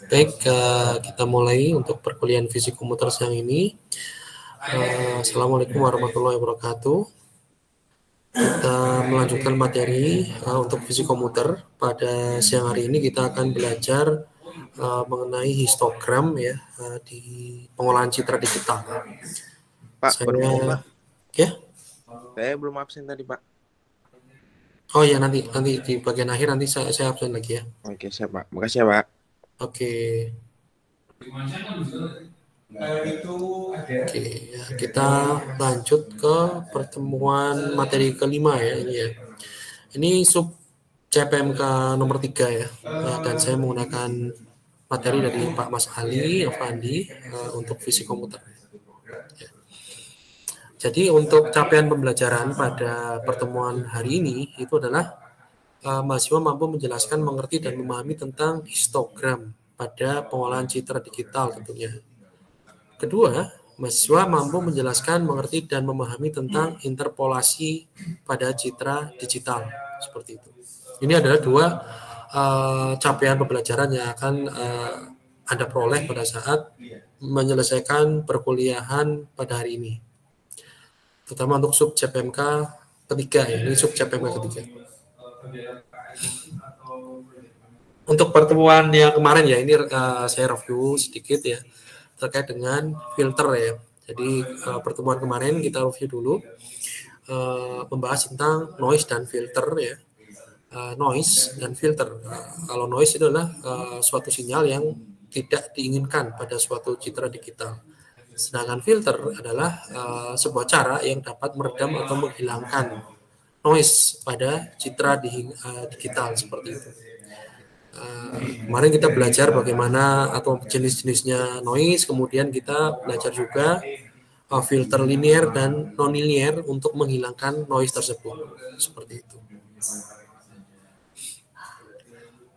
Baik, kita mulai untuk perkuliahan fisik komputer siang ini. Assalamualaikum warahmatullahi wabarakatuh. Kita melanjutkan materi untuk fisik komputer. Pada siang hari ini kita akan belajar mengenai histogram ya di pengolahan citra digital. Pak, Saya, ya? Saya belum absen tadi, Pak. Oh ya, nanti di bagian akhir nanti saya absen lagi ya. Oke, siap, Pak. Makasih ya, Pak. Oke. Oke, ya, kita lanjut ke pertemuan materi kelima ya ini ya. Ini sub CPMK nomor 3 ya. Dan saya menggunakan materi dari Pak Mas Ali Afandi untuk fisik komputer. Ya. Jadi untuk capaian pembelajaran pada pertemuan hari ini itu adalah mahasiswa mampu menjelaskan, mengerti, dan memahami tentang histogram pada pengolahan citra digital tentunya. Kedua, mahasiswa mampu menjelaskan, mengerti, dan memahami tentang interpolasi pada citra digital seperti itu. Ini adalah dua capaian pembelajaran yang akan Anda peroleh pada saat menyelesaikan perkuliahan pada hari ini. Terutama untuk sub CPMK ketiga ya, ini sub CPMK ketiga. Untuk pertemuan yang kemarin ya, ini saya review sedikit ya terkait dengan filter ya. Jadi pertemuan kemarin kita review dulu membahas tentang noise dan filter ya. Noise dan filter. Kalau noise itu adalah suatu sinyal yang tidak diinginkan pada suatu citra digital. Sedangkan filter adalah sebuah cara yang dapat meredam atau menghilangkan noise pada citra digital seperti itu. Kemarin kita belajar bagaimana atau jenis-jenisnya noise, kemudian kita belajar juga filter linear dan non-linear untuk menghilangkan noise tersebut seperti itu.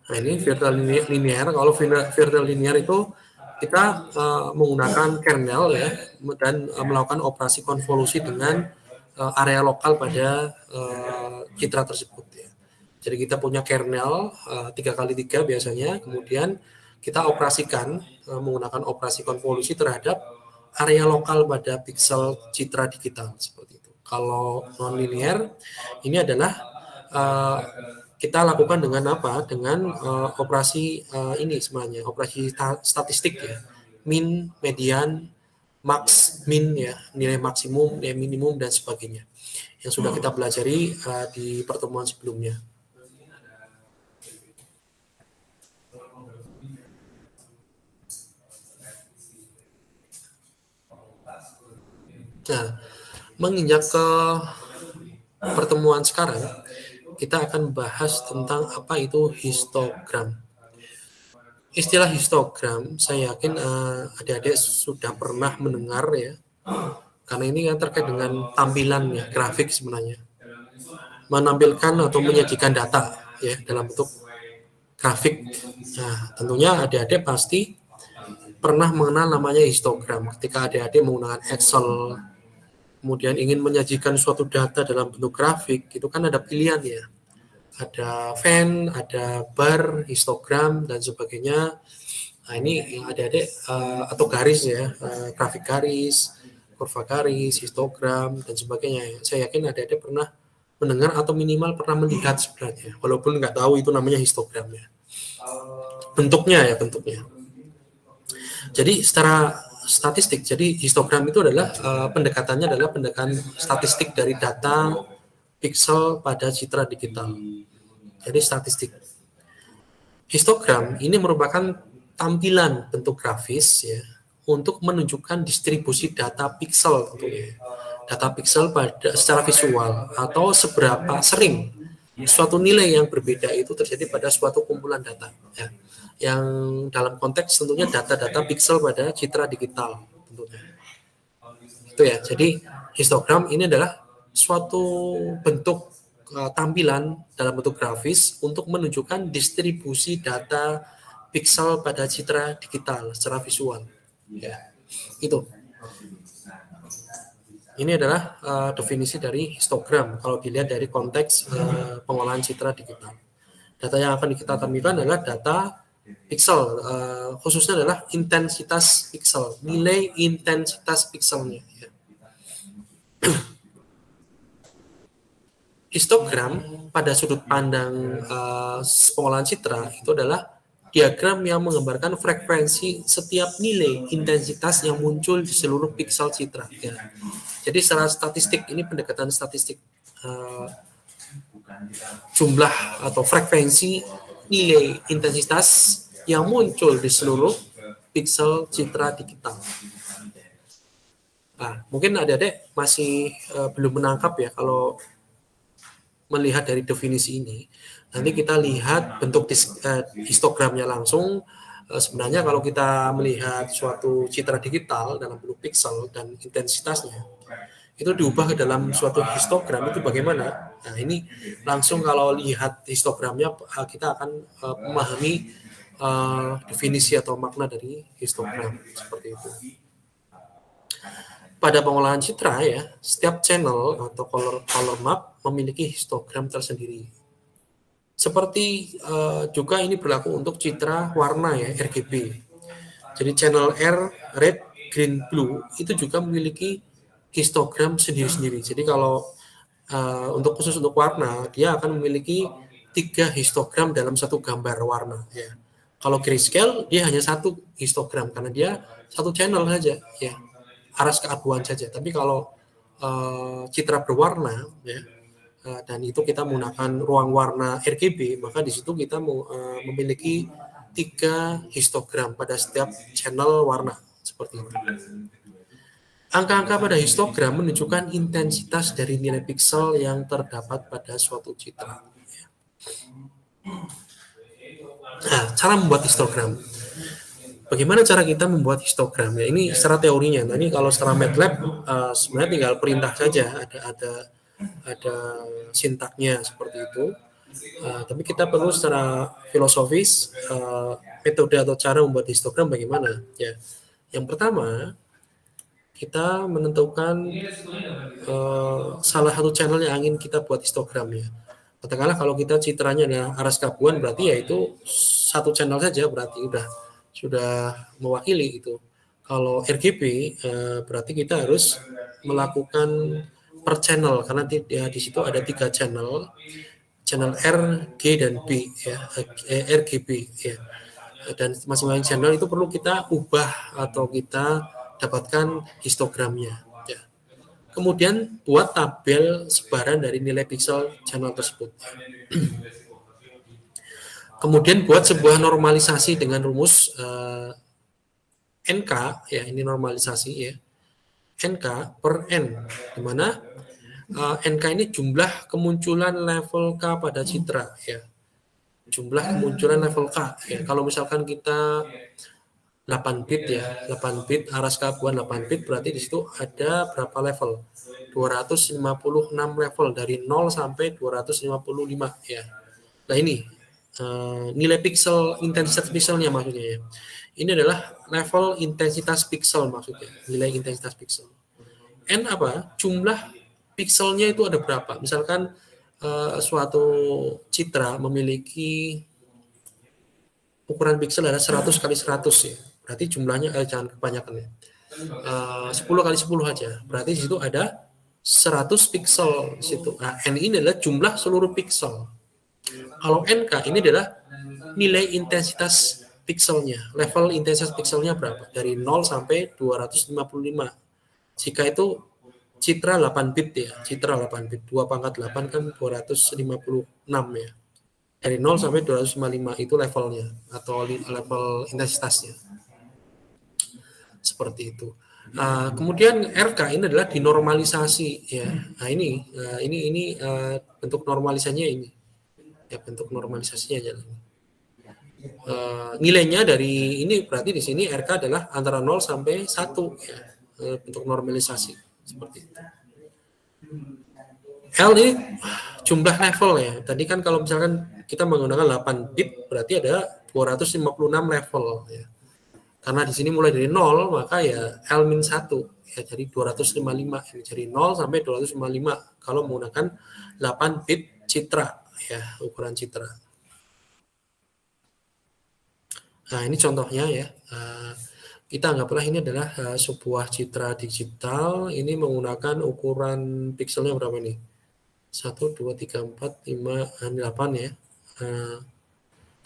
Nah ini filter linear. Kalau filter linear itu kita menggunakan kernel ya dan melakukan operasi konvolusi dengan area lokal pada citra tersebut ya. Jadi kita punya kernel 3x3 biasanya, kemudian kita operasikan menggunakan operasi konvolusi terhadap area lokal pada piksel citra digital seperti itu. Kalau non-linear ini adalah kita lakukan dengan apa? Dengan operasi ini sebenarnya, operasi statistik ya, min, median, max, min ya, nilai maksimum, nilai minimum dan sebagainya, yang sudah kita pelajari di pertemuan sebelumnya. Nah, menginjak ke pertemuan sekarang, kita akan bahas tentang apa itu histogram. Istilah histogram, saya yakin adik-adik sudah pernah mendengar ya, karena ini kan terkait dengan tampilan ya, grafik sebenarnya. Menampilkan atau menyajikan data ya dalam bentuk grafik. Nah, tentunya adik-adik pasti pernah mengenal namanya histogram. Ketika adik-adik menggunakan Excel, kemudian ingin menyajikan suatu data dalam bentuk grafik, itu kan ada pilihan ya. Ada Venn, ada bar, histogram, dan sebagainya. Nah ini yang adik-adik atau garis ya, grafik garis, kurva garis, histogram, dan sebagainya. Saya yakin adik-adik pernah mendengar atau minimal pernah melihat sebenarnya, walaupun nggak tahu itu namanya histogram ya. Bentuknya. Jadi secara statistik, jadi histogram itu adalah pendekatannya adalah pendekatan statistik dari data piksel pada citra digital. Jadi statistik. Histogram ini merupakan tampilan bentuk grafis ya untuk menunjukkan distribusi data piksel tentunya. Data piksel pada secara visual atau seberapa sering suatu nilai yang berbeda itu terjadi pada suatu kumpulan data ya. Yang dalam konteks tentunya data-data piksel pada citra digital tentunya. Itu ya. Jadi histogram ini adalah suatu bentuk tampilan dalam bentuk grafis untuk menunjukkan distribusi data piksel pada citra digital secara visual. Ya, itu. Ini adalah definisi dari histogram kalau dilihat dari konteks pengolahan citra digital. Data yang akan kita tampilkan adalah data pixel, khususnya adalah intensitas pixel, nilai intensitas pixelnya. Ya. Histogram pada sudut pandang pengolahan citra itu adalah diagram yang menggambarkan frekuensi setiap nilai intensitas yang muncul di seluruh pixel citra. Ya. Jadi secara statistik, ini pendekatan statistik, jumlah atau frekuensi nilai intensitas yang muncul di seluruh pixel citra digital. Nah, mungkin adik-adik masih belum menangkap ya kalau melihat dari definisi ini. Nanti kita lihat bentuk histogramnya langsung. Sebenarnya kalau kita melihat suatu citra digital dalam bentuk pixel dan intensitasnya, itu diubah ke dalam suatu histogram itu bagaimana? Nah, ini langsung kalau lihat histogramnya kita akan memahami definisi atau makna dari histogram seperti itu. Pada pengolahan citra ya, setiap channel atau color map memiliki histogram tersendiri. Seperti juga ini berlaku untuk citra warna ya, RGB. Jadi channel R, red, green, blue itu juga memiliki histogram sendiri-sendiri. Jadi kalau untuk khusus untuk warna, dia akan memiliki 3 histogram dalam satu gambar warna ya. Kalau grayscale dia hanya 1 histogram karena dia 1 channel saja ya, aras keabuan saja. Tapi kalau citra berwarna ya, dan itu kita menggunakan ruang warna RGB, maka di situ kita memiliki 3 histogram pada setiap channel warna seperti itu. Angka-angka pada histogram menunjukkan intensitas dari nilai pixel yang terdapat pada suatu citra. Nah, cara membuat histogram. Bagaimana cara kita membuat histogram? Ya, ini secara teorinya. Nah, ini kalau secara MATLAB sebenarnya tinggal perintah saja. Ada sintaknya seperti itu. Tapi kita perlu secara filosofis metode atau cara membuat histogram bagaimana? Ya, yang pertama kita menentukan salah satu channel yang ingin kita buat histogramnya. Katakanlah kalau kita citranya adalah aras kabuan, berarti ya itu 1 channel saja, berarti sudah mewakili itu. Kalau RGB berarti kita harus melakukan per channel karena di situ ada 3 channel R, G dan B ya, RGB ya. Dan masing-masing channel itu perlu kita ubah atau kita dapatkan histogramnya ya. Kemudian buat tabel sebaran dari nilai pixel channel tersebut. Kemudian buat sebuah normalisasi dengan rumus NK ya, ini normalisasi ya. NK per N, di mana NK ini jumlah kemunculan level K pada citra ya. Jumlah kemunculan level K ya. Kalau misalkan kita 8 bit ya, 8 bit aras kabuan 8 bit, berarti di situ ada berapa level? 256 level dari 0 sampai 255 ya. Nah, ini nilai pixel, intensitas pixelnya maksudnya ya. Ini adalah level intensitas pixel maksudnya, nilai intensitas pixel. N apa? Jumlah pixelnya itu ada berapa? Misalkan suatu citra memiliki ukuran pixel ada 100 kali 100 ya. Berarti jumlahnya jangan kebanyakan ya. 10 kali 10 aja. Berarti di situ ada 100 pixel di situ. Nah, N ini adalah jumlah seluruh pixel. Kalau NK ini adalah nilai intensitas pixelnya. Level intensitas pixelnya berapa? Dari 0 sampai 255. Jika itu citra 8 bit ya. Citra 8 bit. 2 pangkat 8 kan 256 ya. Dari 0 sampai 255 itu levelnya atau level intensitasnya. Seperti itu. Kemudian RK ini adalah dinormalisasi ya. Nah, ini bentuk normalisasinya ini. Ya, bentuk normalisasinya aja. Nilainya dari ini berarti di sini RK adalah antara 0 sampai 1 ya. Bentuk normalisasi seperti itu. L ini jumlah level ya. Tadi kan kalau misalkan kita menggunakan 8 bit berarti ada 256 level ya. Karena di sini mulai dari 0 maka ya L-1 ya, jadi 255 ini dari 0 sampai 255 kalau menggunakan 8 bit citra ya, ukuran citra. Nah, ini contohnya ya. Kita anggaplah ini adalah sebuah citra digital. Ini menggunakan ukuran pikselnya berapa nih? 1, 2, 3, 4, 5, 8 ya.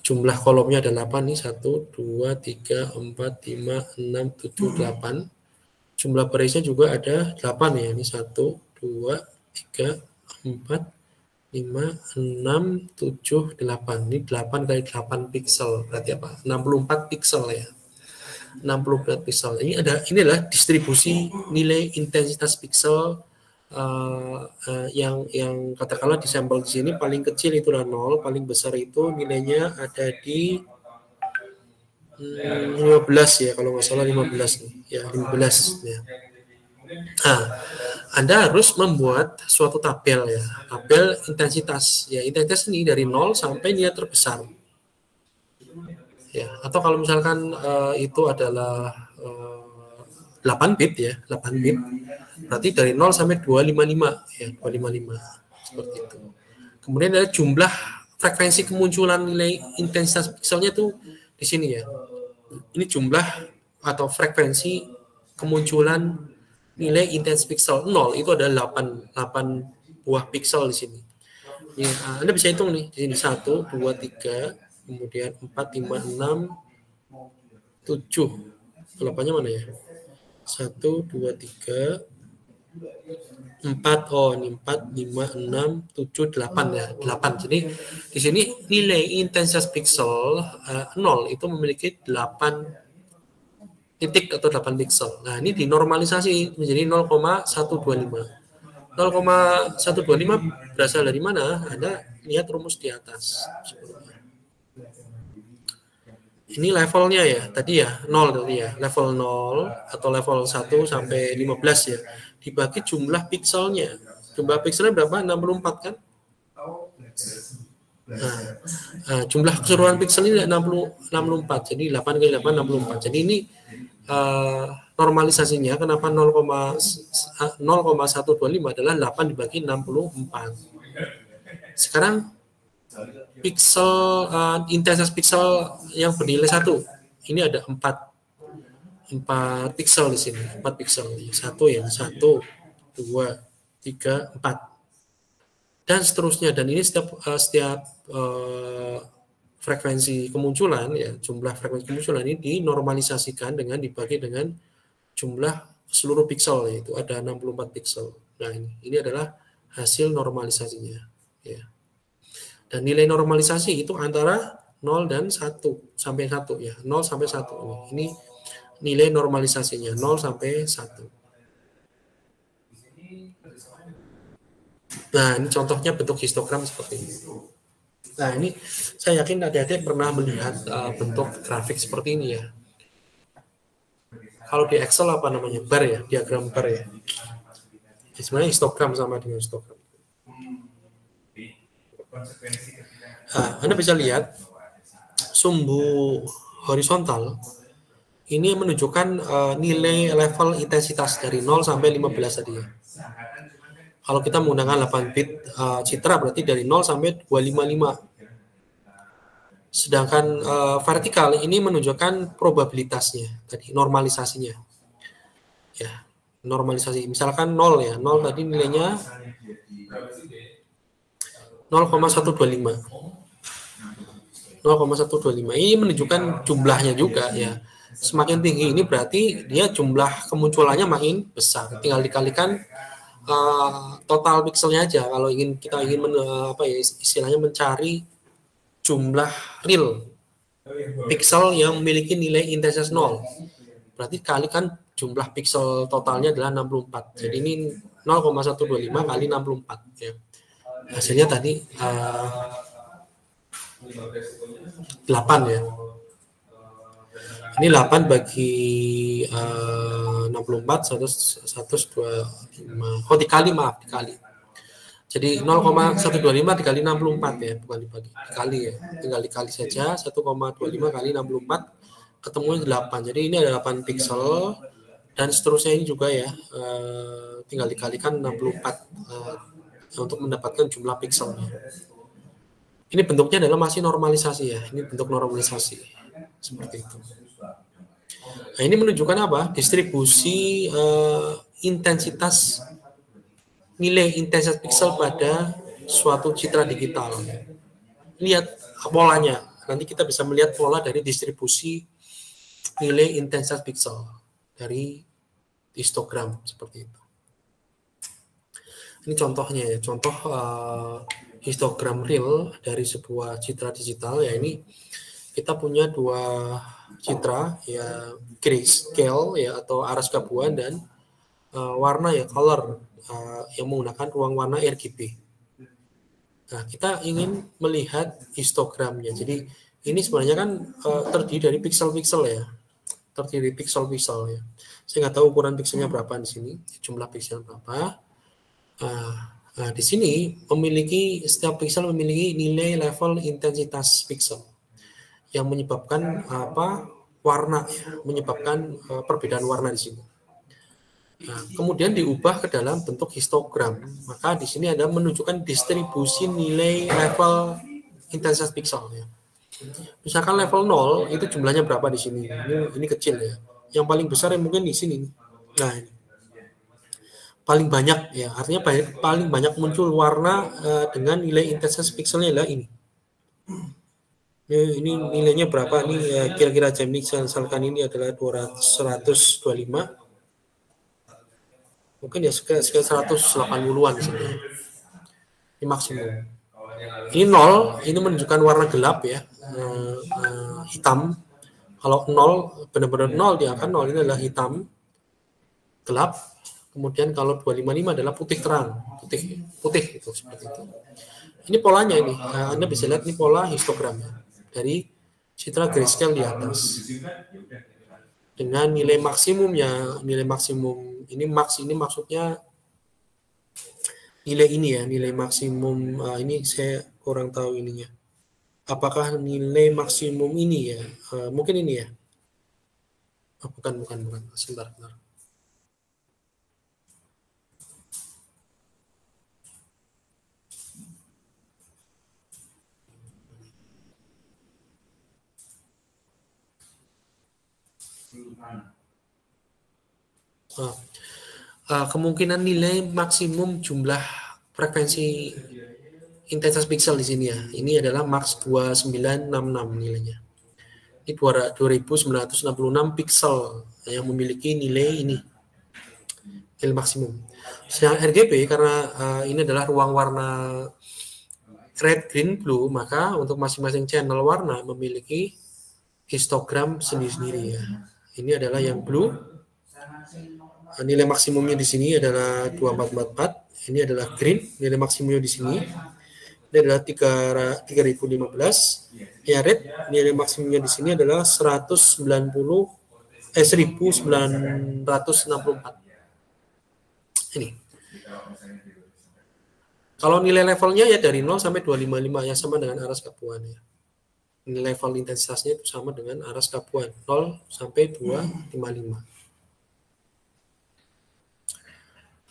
Jumlah kolomnya ada 8 nih. 1, 2, 3, 4, 5, 6, 7, 8. Jumlah barisnya juga ada 8 ya. Ini 1, 2, 3, 4, 5, 6, 7, 8. Ini 8 kali 8 piksel. Berarti apa? 64 piksel ya. 64 piksel. Ini adalah distribusi nilai intensitas piksel yang katakanlah di sampel di sini paling kecil itu adalah 0, paling besar itu nilainya ada di 15 ya, kalau nggak salah 15 nih. Ya, 15 ya. Nah, Anda harus membuat suatu tabel ya, tabel intensitas. Ya, intensitas ini dari 0 sampai nilai terbesar. Ya, atau kalau misalkan itu adalah 8 bit ya, 8 bit. Berarti dari 0 sampai 255 ya, 255 seperti itu. Kemudian ada jumlah frekuensi kemunculan nilai intensitas pikselnya tuh di sini ya. Ini jumlah atau frekuensi kemunculan nilai intensitas piksel 0 itu ada 8 buah piksel di sini. Ya, Anda bisa hitung nih di sini 1, 2, 3, kemudian 4, 5, 6, 7. 8-nya mana ya? 1, 2, 3, 4. Oh, ini 4, 5, 6, 7, 8 ya. 8. Jadi di sini nilai intensitas piksel 0 itu memiliki 8 titik atau 8 piksel. Nah, ini dinormalisasi menjadi 0,125. 0,125 berasal dari mana? Anda lihat rumus di atas. Ini levelnya ya, tadi ya, 0 tadi ya, level 0 atau level 1 sampai 15 ya. Dibagi jumlah pikselnya. Jumlah pikselnya berapa? 64 kan? Nah, jumlah keseluruhan piksel ini 64. Jadi 8 kali 8, 64. Jadi ini normalisasinya kenapa 0,125 adalah 8 dibagi 64. Sekarang piksel intensitas piksel yang bernilai 1 ini ada 4 piksel di sini, 4 piksel. 1 ya, 1, 2, 3, 4 dan seterusnya. Dan ini setiap frekuensi kemunculan ya, jumlah frekuensi kemunculan ini dinormalisasikan dengan dibagi dengan jumlah seluruh piksel, yaitu ada 64 piksel. Nah, ini adalah hasil normalisasinya ya. Dan nilai normalisasi itu antara 0 dan 1 sampai 1 ya. 0 sampai 1. Ini nilai normalisasinya 0 sampai 1. Nah, ini contohnya bentuk histogram seperti ini. Nah, ini saya yakin adik-adik pernah melihat bentuk grafik seperti ini ya. Kalau di Excel apa namanya? Bar ya, diagram bar ya. Sebenarnya histogram sama dengan histogram. Nah, Anda bisa lihat sumbu horizontal ini menunjukkan nilai level intensitas dari 0 sampai 15 tadi ya. Kalau kita menggunakan 8 bit citra berarti dari 0 sampai 255. Sedangkan vertikal ini menunjukkan probabilitasnya tadi, normalisasinya. Ya, normalisasi. Misalkan 0 ya. 0 tadi nilainya 0,125. 0,125 ini menunjukkan jumlahnya juga ya. Semakin tinggi ini berarti dia jumlah kemunculannya makin besar. Tinggal dikalikan total pikselnya aja. Kalau kita ingin istilahnya mencari jumlah real piksel yang memiliki nilai intensitas 0. Berarti kalikan jumlah piksel totalnya adalah 64. Jadi ini 0,125 kali 64 ya. Hasilnya tadi 8 ya. Ini 8 bagi 64 125. Oh, dikali. Jadi 0,125 dikali 64 ya, bukan dibagi. Dikali ya. Tinggal dikali saja 1,25 kali 64 ketemu 8. Jadi ini ada 8 piksel dan seterusnya ini juga ya. Tinggal dikalikan 64 untuk mendapatkan jumlah pikselnya. Ini bentuknya adalah masih normalisasi ya. Ini bentuk normalisasi. seperti itu. Nah, ini menunjukkan apa? Distribusi intensitas nilai intensitas pixel pada suatu citra digital. Lihat polanya. Nanti kita bisa melihat pola dari distribusi nilai intensitas pixel dari histogram seperti itu. Ini contohnya ya, contoh histogram real dari sebuah citra digital ya. Ini kita punya dua citra ya, grayscale ya atau aras gabungan dan warna ya color yang menggunakan ruang warna RGB. Nah, kita ingin melihat histogramnya. Jadi ini sebenarnya kan terdiri dari pixel-pixel ya, terdiri pixel-pixel ya. Saya nggak tahu ukuran pixelnya berapa di sini, jumlah pixel berapa. Nah, di sini setiap pixel memiliki nilai level intensitas pixel yang menyebabkan warna ya, menyebabkan perbedaan warna di sini. Nah, kemudian diubah ke dalam bentuk histogram. Maka di sini ada menunjukkan distribusi nilai level intensitas pixel ya. Misalkan level 0 itu jumlahnya berapa di sini? Ini kecil ya. Yang paling besar yang mungkin di sini. Nah, ini paling banyak ya, artinya paling banyak muncul warna dengan nilai intensitas pixelnya adalah ini. Ini nilainya berapa nih? Kira-kira jam ini misalkan ini adalah 125. Mungkin ya sekitar 180-an di sini. Ini maksimum. Ini 0, ini menunjukkan warna gelap ya, hitam. Kalau 0, benar-benar 0 dia akan 0, ini adalah hitam, gelap. Kemudian kalau 255 adalah putih terang, putih itu seperti itu. Ini polanya ini, Anda bisa lihat ini pola histogramnya dari citra grayscale di atas. Dengan nilai maksimumnya, nilai maksimum ini max ini maksudnya nilai ini ya, nilai maksimum ini saya kurang tahu ininya. Apakah nilai maksimum ini ya? Mungkin ini ya. Oh, bukan. Sebentar. Kemungkinan nilai maksimum jumlah frekuensi intensitas pixel di sini ya. Ini adalah max 2966 nilainya. Ini 2966 pixel yang memiliki nilai ini. Nilai maksimum. Sedangkan RGB karena ini adalah ruang warna red, green, blue, maka untuk masing-masing channel warna memiliki histogram sendiri-sendiri ya. Ini adalah yang blue. Nilai maksimumnya di sini adalah 2444. Ini adalah green, nilai maksimumnya di sini. Ini adalah 3015. Ya, red, nilai maksimumnya di sini adalah 1964. Ini. Kalau nilai levelnya ya dari 0 sampai 255 ya sama dengan aras gabungan ya. Nilai level intensitasnya itu sama dengan aras gabungan 0 sampai 255.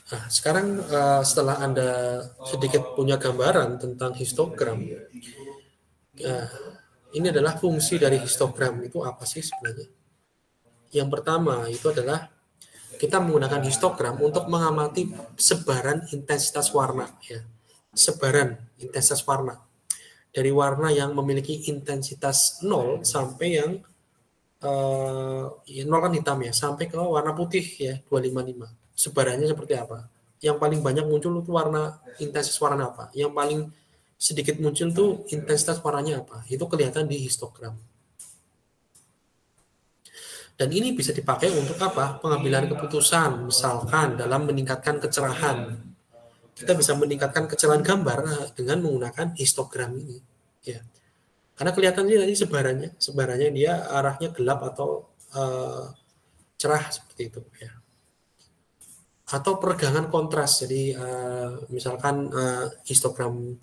Nah, sekarang setelah Anda sedikit punya gambaran tentang histogram, ini adalah fungsi dari histogram itu apa sih sebenarnya? Yang pertama itu adalah kita menggunakan histogram untuk mengamati sebaran intensitas warna ya. Sebaran intensitas warna. Dari warna yang memiliki intensitas 0 sampai yang 0 kan hitam ya, sampai ke warna putih ya 255. Sebarannya seperti apa? Yang paling banyak muncul itu warna intensitas warna apa? Yang paling sedikit muncul tuh intensitas warnanya apa? Itu kelihatan di histogram. Dan ini bisa dipakai untuk apa? Pengambilan keputusan, misalkan dalam meningkatkan kecerahan. Kita bisa meningkatkan kecerahan gambar dengan menggunakan histogram ini. Ya. Karena kelihatannya tadi sebarannya dia arahnya gelap atau cerah seperti itu. Ya. Atau peregangan kontras, jadi misalkan histogram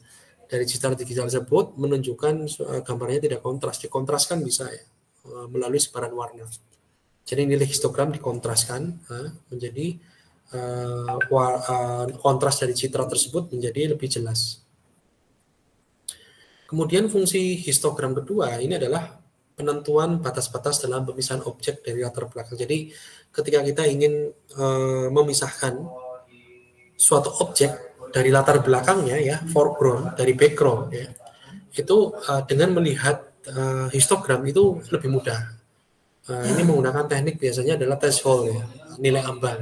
dari citra digital tersebut menunjukkan gambarnya tidak kontras, dikontraskan bisa ya melalui sebaran warna. Jadi nilai histogram dikontraskan menjadi kontras dari citra tersebut menjadi lebih jelas. Kemudian fungsi histogram kedua ini adalah penentuan batas-batas dalam pemisahan objek dari latar belakang. Jadi ketika kita ingin memisahkan suatu objek dari latar belakangnya ya, foreground dari background ya, itu dengan melihat histogram itu lebih mudah. Ini menggunakan teknik biasanya adalah threshold ya, nilai ambang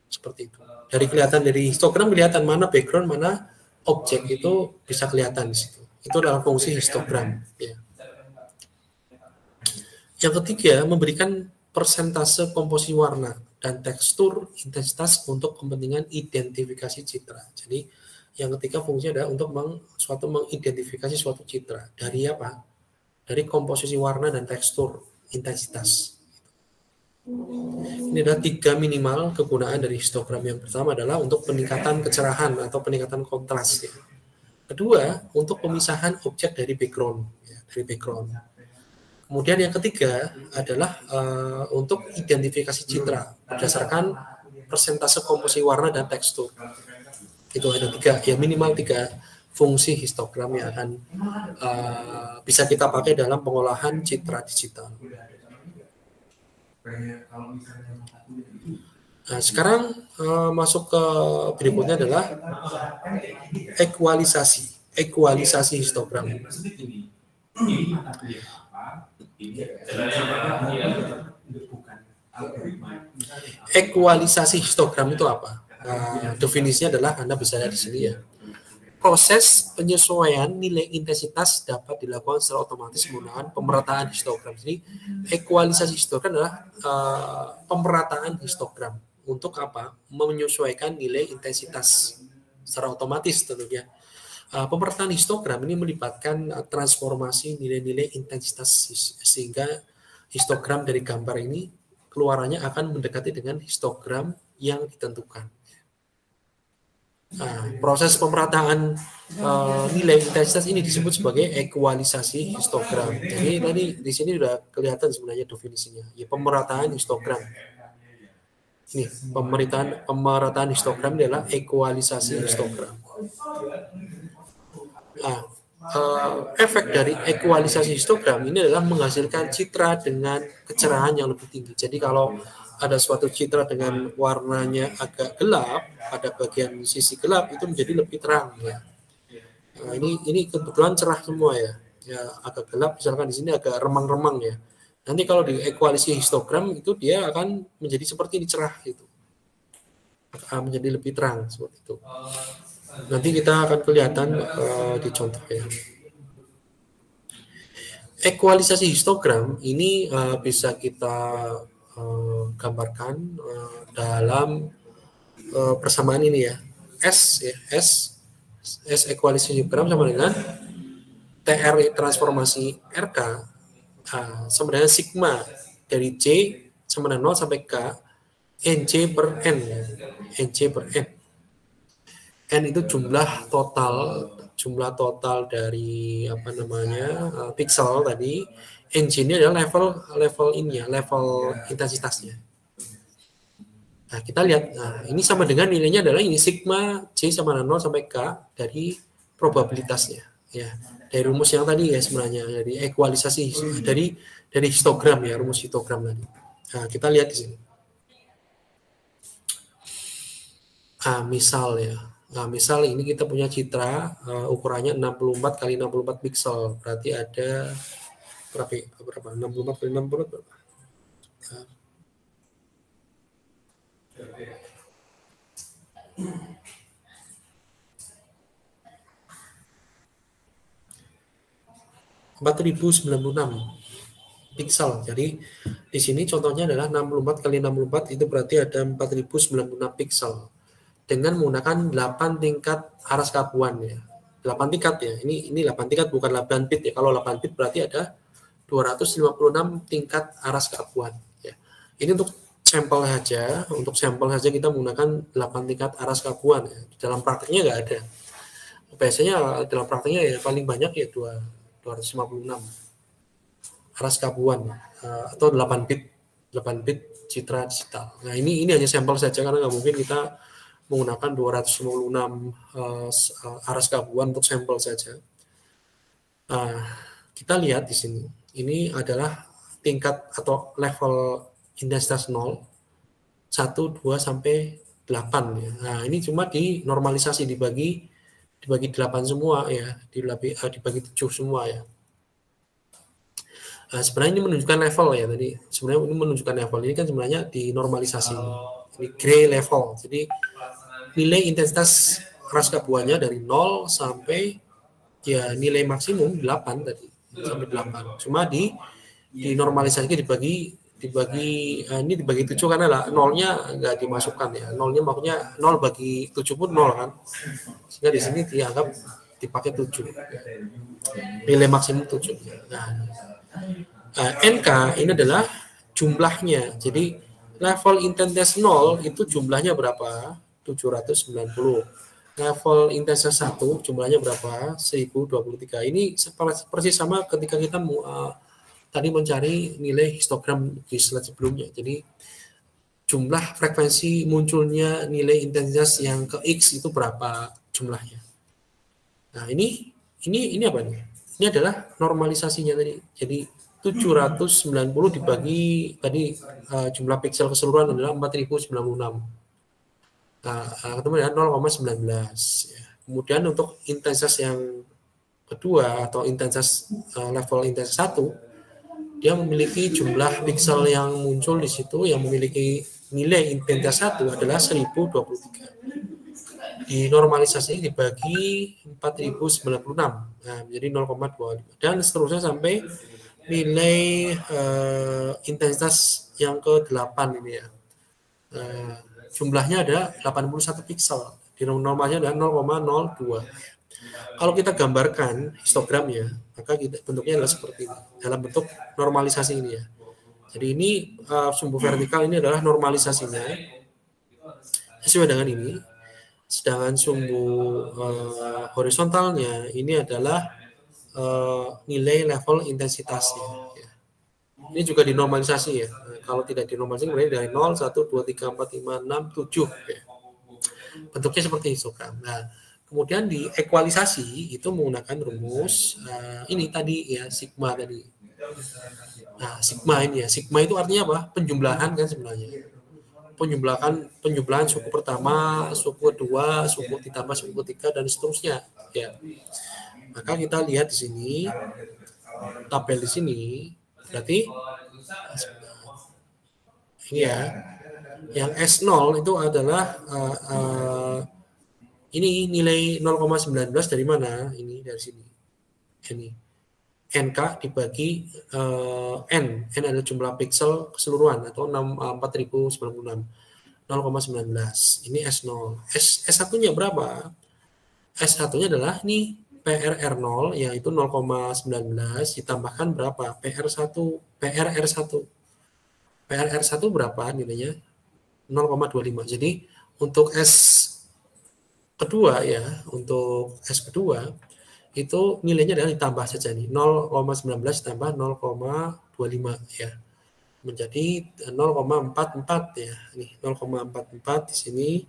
seperti itu. Dari histogram kelihatan mana background, mana objek, itu bisa kelihatan di situ. Itu adalah fungsi histogram ya. Yang ketiga, memberikan persentase komposisi warna dan tekstur intensitas untuk kepentingan identifikasi citra. Jadi yang ketiga fungsinya adalah untuk mengidentifikasi suatu citra. Dari apa? Dari komposisi warna dan tekstur intensitas. Ini adalah 3 minimal kegunaan dari histogram. Yang pertama adalah untuk peningkatan kecerahan atau peningkatan kontras. Ya. Kedua, untuk pemisahan objek dari background. Ya, dari background. Kemudian yang ketiga adalah untuk identifikasi citra berdasarkan persentase komposisi warna dan tekstur. Itu ada 3, ya minimal 3 fungsi histogram yang akan bisa kita pakai dalam pengolahan citra digital. Nah, sekarang masuk ke berikutnya adalah ekualisasi histogram. Ekualisasi histogram itu apa? Definisinya adalah Anda bisa lihat di sini ya. Proses penyesuaian nilai intensitas dapat dilakukan secara otomatis menggunakan pemerataan histogram. Jadi ekualisasi histogram adalah pemerataan histogram. Untuk apa? Menyesuaikan nilai intensitas secara otomatis tentunya. Pemerataan histogram ini melibatkan transformasi nilai-nilai intensitas sehingga histogram dari gambar ini keluarannya akan mendekati dengan histogram yang ditentukan. Nah, proses pemerataan nilai intensitas ini disebut sebagai ekualisasi histogram. Jadi tadi di sini sudah kelihatan sebenarnya definisinya. Ya, pemerataan histogram. Ini pemerataan histogram adalah ekualisasi histogram. Nah, efek dari ekualisasi histogram ini adalah menghasilkan citra dengan kecerahan yang lebih tinggi. Jadi kalau ada suatu citra dengan warnanya agak gelap, pada bagian sisi gelap itu menjadi lebih terang ya. Nah, ini kebetulan cerah semua ya. Ya agak gelap, misalkan di sini agak remang-remang ya. Nanti kalau di ekualisasi histogram itu dia akan menjadi seperti ini cerah gitu. Akan menjadi lebih terang seperti itu. Nanti kita akan kelihatan di contoh ya. Ekualisasi histogram ini bisa kita gambarkan dalam persamaan ini ya. S ekualisasi histogram sama dengan TR transformasi RK sama dengan sigma dari J sama dengan 0 sampai K NJ per N. NJ per N. N itu jumlah total dari apa namanya pixel tadi. NJ ini adalah level ini ya, level intensitasnya. Nah, kita lihat, ini sama dengan nilainya adalah ini sigma J sama dengan 0 sampai K dari probabilitasnya ya. Dari rumus yang tadi ya sebenarnya, dari ekualisasi dari histogram ya, rumus histogram tadi. Nah, kita lihat di sini. Misal ya. Nah, misal ini kita punya citra ukurannya 64 kali 64 pixel. Berarti ada berapa? 64 kali 64 berapa? 4096 pixel. Jadi di sini contohnya adalah 64 kali 64 itu berarti ada 4096 pixel. Dengan menggunakan 8 tingkat aras kabuan ya. 8 tingkat ya. Ini 8 tingkat bukan 8 bit ya. Kalau 8 bit berarti ada 256 tingkat aras kabuan ya. Ini untuk sampel saja, kita menggunakan 8 tingkat aras kabuan ya. Dalam prakteknya nggak ada. Biasanya dalam prakteknya ya paling banyak ya 256 aras kabuan atau 8 bit citra digital. Nah, ini hanya sampel saja karena nggak mungkin kita menggunakan 256 aras kabuan untuk sampel saja. Kita lihat di sini. ini adalah tingkat atau level intensitas 0, 1, 2 sampai 8 ya. Nah, ini cuma dinormalisasi dibagi 8 semua ya, dibagi 7 semua ya. Nah, sebenarnya ini menunjukkan level ya tadi. Sebenarnya ini menunjukkan level. Ini kan sebenarnya dinormalisasi. Ini gray level. Jadi nilai intensitas keras buahnya dari 0 sampai ya nilai maksimum 8 tadi sampai 8. Cuma dinormalisasi ini dibagi 7 karena lah nolnya nggak dimasukkan ya. Nolnya maksudnya 0 bagi 7 pun 0 kan. Sehingga di sini dianggap dipakai 7. Nilai maksimum 7. Nah, NK ini adalah jumlahnya. Jadi level intensitas 0 itu jumlahnya berapa? 790. Level intensitas 1 jumlahnya berapa? 1023. Ini persis sama ketika kita tadi mencari nilai histogram di slide sebelumnya. Jadi jumlah frekuensi munculnya nilai intensitas yang ke X itu berapa jumlahnya. Nah, ini apa nih? Ini adalah normalisasinya tadi. Jadi 790 dibagi tadi jumlah piksel keseluruhan adalah 4096. Nah, ketemu dengan 0,19 ya. Kemudian untuk intensitas yang kedua atau intensitas level intensitas 1, dia memiliki jumlah piksel yang muncul di situ yang memiliki nilai intensitas 1 adalah 1023. Dinormalisasi dibagi 4096. Nah, menjadi 0,25 dan seterusnya sampai nilai intensitas yang ke-8 ini ya. Jumlahnya ada 81 piksel. Di normalnya ada 0,02. Kalau kita gambarkan histogramnya, maka bentuknya adalah seperti ini. Dalam bentuk normalisasi ini ya. Jadi ini sumbu vertikal ini adalah normalisasinya. Sesuai dengan ini. Sedangkan sumbu horizontalnya ini adalah nilai level intensitasnya. Ya. Ini juga dinormalisasi ya. Kalau tidak dinormalisasi berarti dari 0, 1, 2, 3, 4, 5, 6, 7. Ya. Bentuknya seperti histogram. Nah, kemudian di ekualisasi itu menggunakan rumus ini tadi ya, sigma tadi. Nah, sigma ini ya. Sigma itu artinya apa? Penjumlahan kan sebenarnya. Penjumlahan suku pertama, suku kedua, suku ditambah suku ketiga dan seterusnya ya. Maka kita lihat di sini tabel di sini berarti ini ya. Yang S0 itu adalah ini nilai 0,19 dari mana? Ini dari sini. Ini NK dibagi N. N adalah jumlah piksel keseluruhan atau 4096. 0,19. Ini S0. S1-nya berapa? S1-nya adalah ini PRR0 yaitu 0,19 ditambahkan berapa? PRR1. PRR1 berapa nilainya? 0,25. Jadi untuk S kedua ya, untuk S kedua itu nilainya adalah ditambah saja nih 0,19 tambah 0,25 ya. Menjadi 0,44 ya. Nih 0,44 di sini.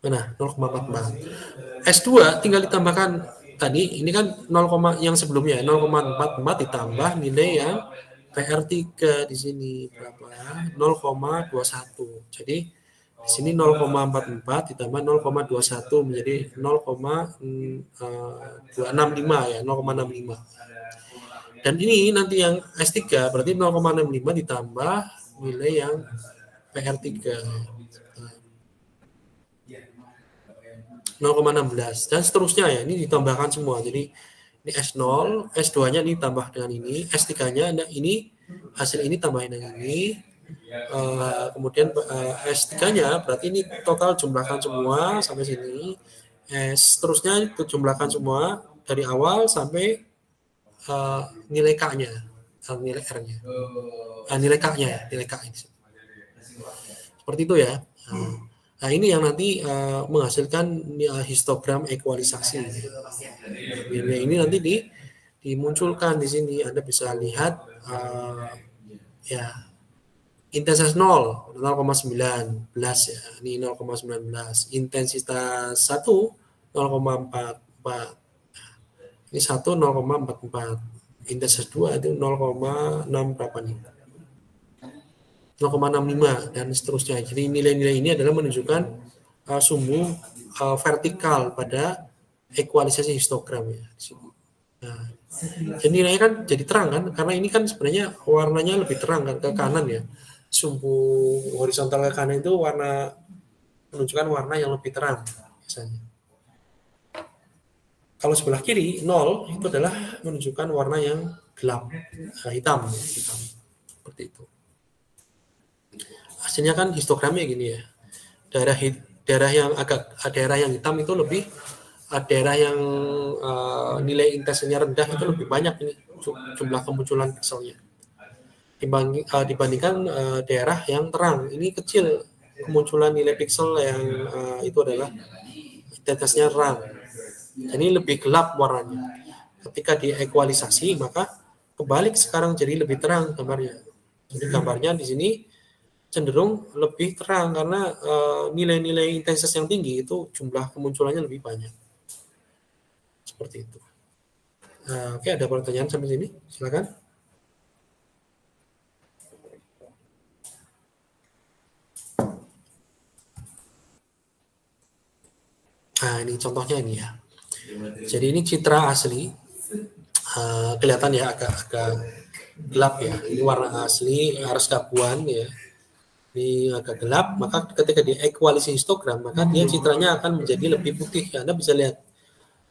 Mana? 0,44. S2 tinggal ditambahkan tadi ini kan 0, yang sebelumnya 0,44 ditambah nilai yang PR3 di sini berapa? 0,21. Jadi di sini 0,44 ditambah 0,21 menjadi 0,265 ya, 0,65. Dan ini nanti yang S3 berarti 0,65 ditambah nilai yang PR3. 0,16 dan seterusnya ya, ini ditambahkan semua. Jadi ini S0, S2-nya ini tambah dengan ini, S3-nya ini hasil ini tambahin dengan ini. Kemudian S3-nya berarti ini total jumlahkan semua sampai sini. Seterusnya itu jumlahkan semua dari awal sampai nilai K-nya, nilai R-nya. Nilai K-nya, nilai K ini. Seperti itu ya. Nah, ini yang nanti menghasilkan histogram ekualisasi. Ini nanti dimunculkan di sini. Anda bisa lihat ya intensitas 0,19 ya. Ini 0,19. Intensitas 1 0,44. Ini 1 0,44. Intensitas 2 itu 0,6 berapa nih? 0,65 dan seterusnya. Jadi nilai-nilai ini adalah menunjukkan sumbu vertikal pada ekualisasi histogram ya. Nah, jadi nilainya kan jadi terang kan, karena ini kan sebenarnya warnanya lebih terang kan ke kanan ya. Sumbu horizontal ke kanan itu menunjukkan warna yang lebih terang biasanya. Kalau sebelah kiri 0 itu adalah menunjukkan warna yang gelap, hitam. Seperti itu. Hasilnya kan histogramnya gini ya. Daerah yang hitam itu lebih daerah yang nilai intensitasnya rendah itu lebih banyak ini jumlah kemunculan pikselnya dibandingkan daerah yang terang. Ini kecil kemunculan nilai piksel yang itu adalah intensitasnya terang. Jadi lebih gelap warnanya. Ketika diekualisasi maka kebalik sekarang jadi lebih terang gambarnya. Jadi gambarnya di sini cenderung lebih terang karena nilai-nilai intensitas yang tinggi itu jumlah kemunculannya lebih banyak. Seperti itu. Oke, ada pertanyaan sampai sini? Silakan. Nah, ini contohnya ini ya. Jadi ini citra asli. Kelihatan ya agak gelap ya. Ini warna asli Ars Gabuan ya. Ini agak gelap, maka ketika diekualisasi histogram, maka dia citranya akan menjadi lebih putih. Anda bisa lihat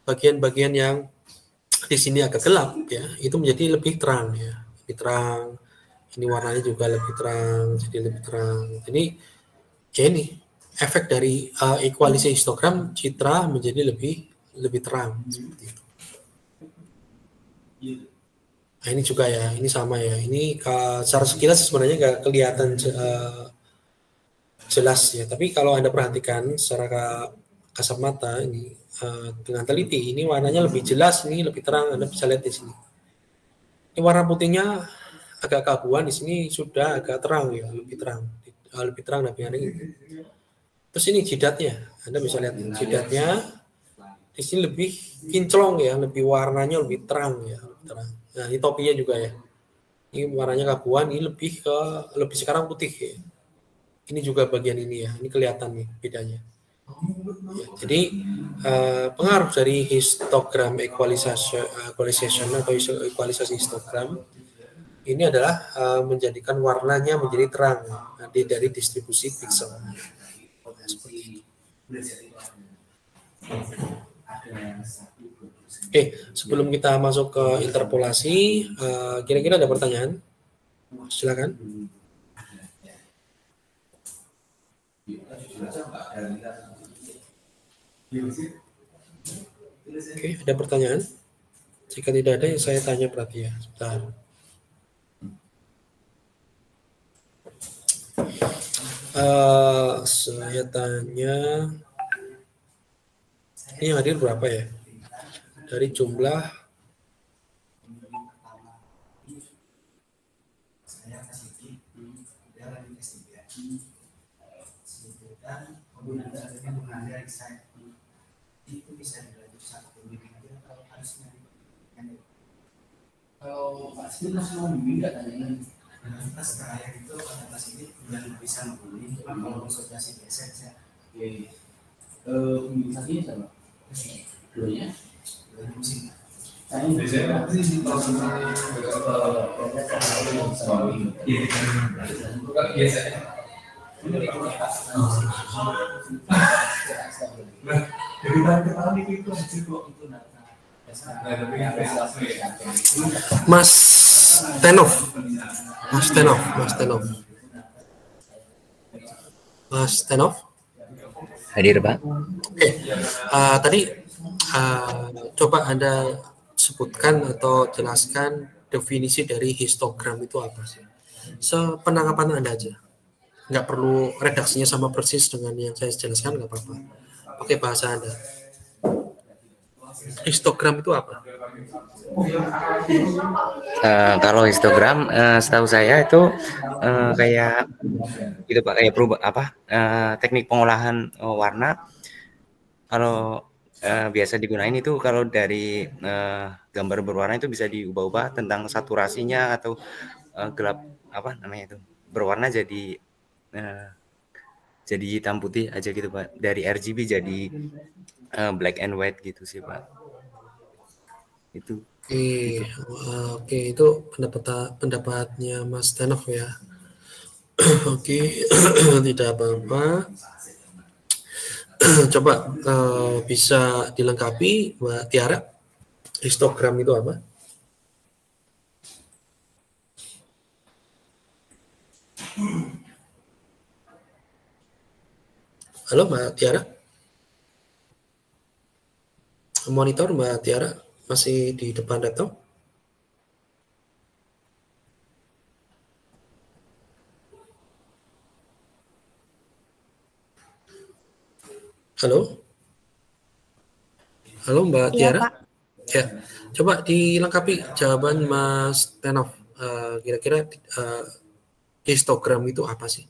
bagian-bagian yang di sini agak gelap ya, itu menjadi lebih terang ya, lebih terang. Ini warnanya juga lebih terang, jadi lebih terang. Jadi ya ini efek dari ekualisasi histogram, citra menjadi lebih terang seperti itu. Nah ini juga ya, ini sama ya. Ini secara sekilas sebenarnya nggak kelihatan jelas ya, tapi kalau Anda perhatikan secara kasat mata ini dengan teliti, ini warnanya lebih jelas, ini lebih terang. Anda bisa lihat di sini. Ini warna putihnya agak keabuan, di sini sudah agak terang ya, lebih terang dibanding ini. Terus ini jidatnya, Anda bisa lihat jidatnya di sini lebih kinclong ya, lebih warnanya lebih terang ya, lebih terang. Nah ini topinya juga ya, ini warnanya keabuan, ini lebih sekarang putih ya. Ini juga bagian ini ya, ini kelihatan nih bedanya. Ya, jadi pengaruh dari histogram equalization atau ekualisasi histogram ini adalah menjadikan warnanya menjadi terang dari distribusi piksel. Seperti itu. Oke, sebelum kita masuk ke interpolasi, kira-kira ada pertanyaan? Silakan. Oke, ada pertanyaan? Jika tidak ada, saya tanya berarti ya. Sebentar. Saya tanya, ini yang hadir berapa ya? Dari jumlah Mas Tenov. Hadir, Pak. Oke, tadi coba Anda sebutkan atau jelaskan definisi dari histogram itu apa sih? Sepenangkapan Anda aja. Nggak perlu redaksinya sama persis dengan yang saya jelaskan, nggak apa-apa. Pakai bahasa Anda. Histogram itu apa? Kalau histogram, setahu saya itu kayak gitu Pak, kayak teknik pengolahan warna. Kalau biasa digunain itu kalau dari gambar berwarna itu bisa diubah-ubah tentang saturasinya atau gelap apa namanya itu berwarna jadi hitam putih aja gitu Pak. Dari RGB jadi black and white gitu sih Pak. Itu. Oke, itu pendapatnya Mas Tenov ya. Oke, tidak apa-apa. Coba bisa dilengkapi Mbak Tiara, histogram itu apa? Halo Mbak Tiara? Monitor Mbak Tiara masih di depan laptop? Halo? Halo Mbak Iya, Tiara? Pak. Ya, coba dilengkapi jawaban Mas Tenov. Kira-kira histogram itu apa sih?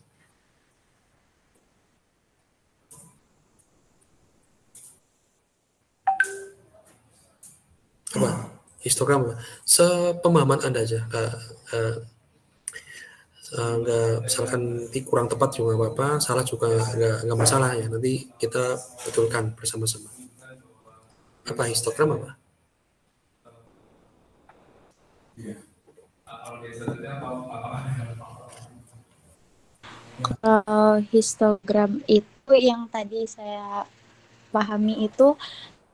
Apa? Histogram apa? Sepemahaman Anda aja. Nggak, misalkan kurang tepat juga nggak apa-apa, salah juga nggak masalah ya. Nanti kita betulkan bersama-sama. Apa histogram apa? Histogram itu yang tadi saya pahami itu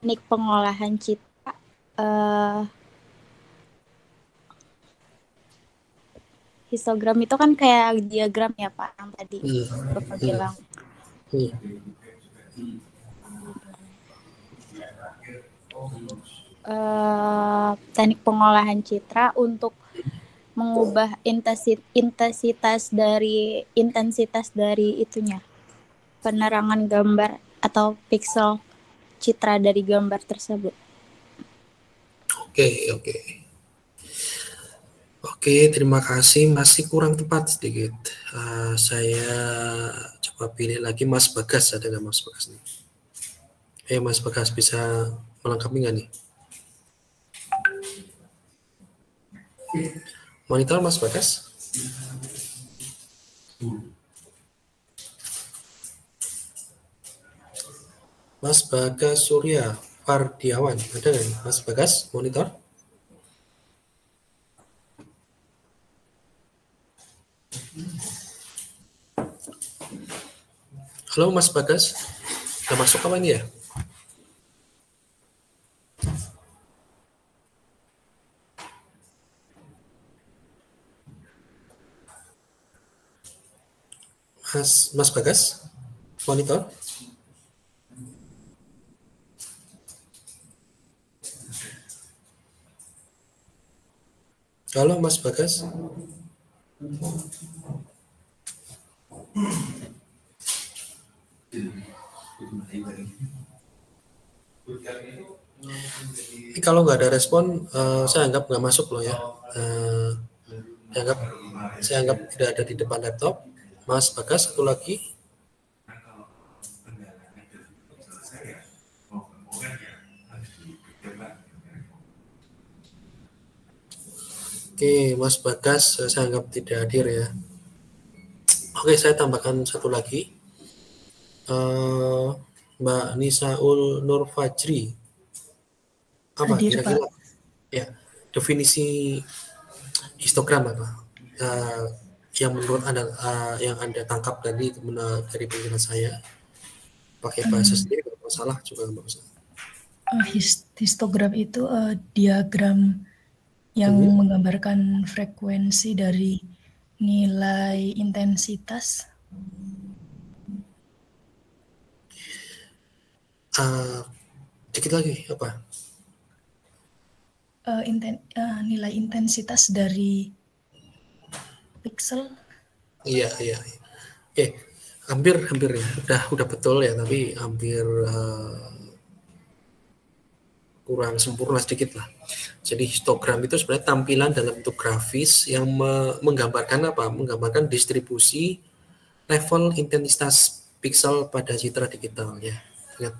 teknik pengolahan citra. Histogram itu kan kayak diagram ya Pak, yang tadi Bapak bilang. Teknik pengolahan citra untuk mengubah intensitas dari itunya, penerangan gambar atau pixel citra dari gambar tersebut. Oke, terima kasih. Masih kurang tepat sedikit. Saya coba pilih lagi Mas Bagas. Ada nggak Mas Bagas nih? Mas Bagas bisa melengkapi nggak nih? Monitor Mas Bagas. Mas Bagas Surya Fardiawan, ada nggak nih Mas Bagas monitor? Halo Mas Bagas, udah masuk apa ini ya? Mas Bagas, monitor. Halo Mas Bagas. Ini kalau nggak ada respon, saya anggap nggak masuk loh ya. Saya anggap tidak ada di depan laptop. Mas Bagas, satu lagi. Oke, Mas Bagas, saya anggap tidak hadir ya. Oke, saya tambahkan satu lagi. Mbak Nisaul Nur Fajri. Apa kira-kira? Ya, definisi histogram apa? Yang menurut Anda, yang Anda tangkap tadi dari penjelasan saya, pakai bahasa sendiri kalau masalah juga nggak masalah. Histogram itu diagram yang menggambarkan frekuensi dari nilai intensitas. Dikit lagi apa? Nilai intensitas dari pixel. Iya. Oke, hampir ya. Udah betul ya, tapi hampir kurang sempurna sedikit lah. Jadi histogram itu sebenarnya tampilan dalam bentuk grafis yang menggambarkan apa? Menggambarkan distribusi level intensitas pixel pada citra digital ya. Ingat,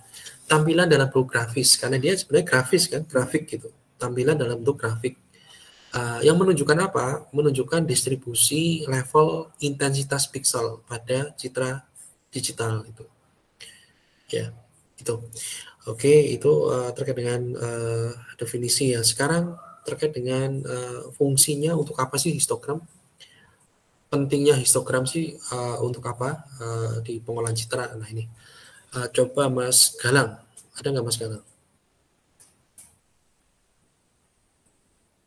tampilan dalam bentuk grafis, karena dia sebenarnya grafis kan, grafik gitu. Tampilan dalam bentuk grafik. Yang menunjukkan apa? Menunjukkan distribusi level intensitas pixel pada citra digital itu. Ya, itu. Oke, itu terkait dengan definisi ya. Sekarang terkait dengan fungsinya untuk apa sih histogram? Pentingnya histogram sih untuk apa di pengolahan citra? Nah ini, coba Mas Galang, ada nggak Mas Galang?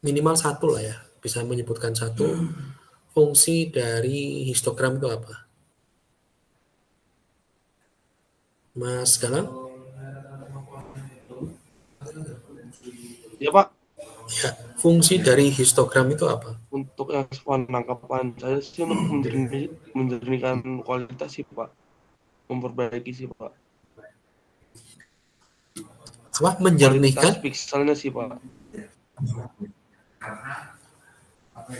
Minimal satu lah ya, bisa menyebutkan satu fungsi dari histogram itu apa? Mas Galang? Ya Pak, Ya, fungsi dari histogram itu apa? untuk yang penangkapan saya sih untuk menjernihkan kualitas sih Pak, memperbaiki sih Pak. Apa? Menjernihkan? Kualitas pikselnya sih Pak.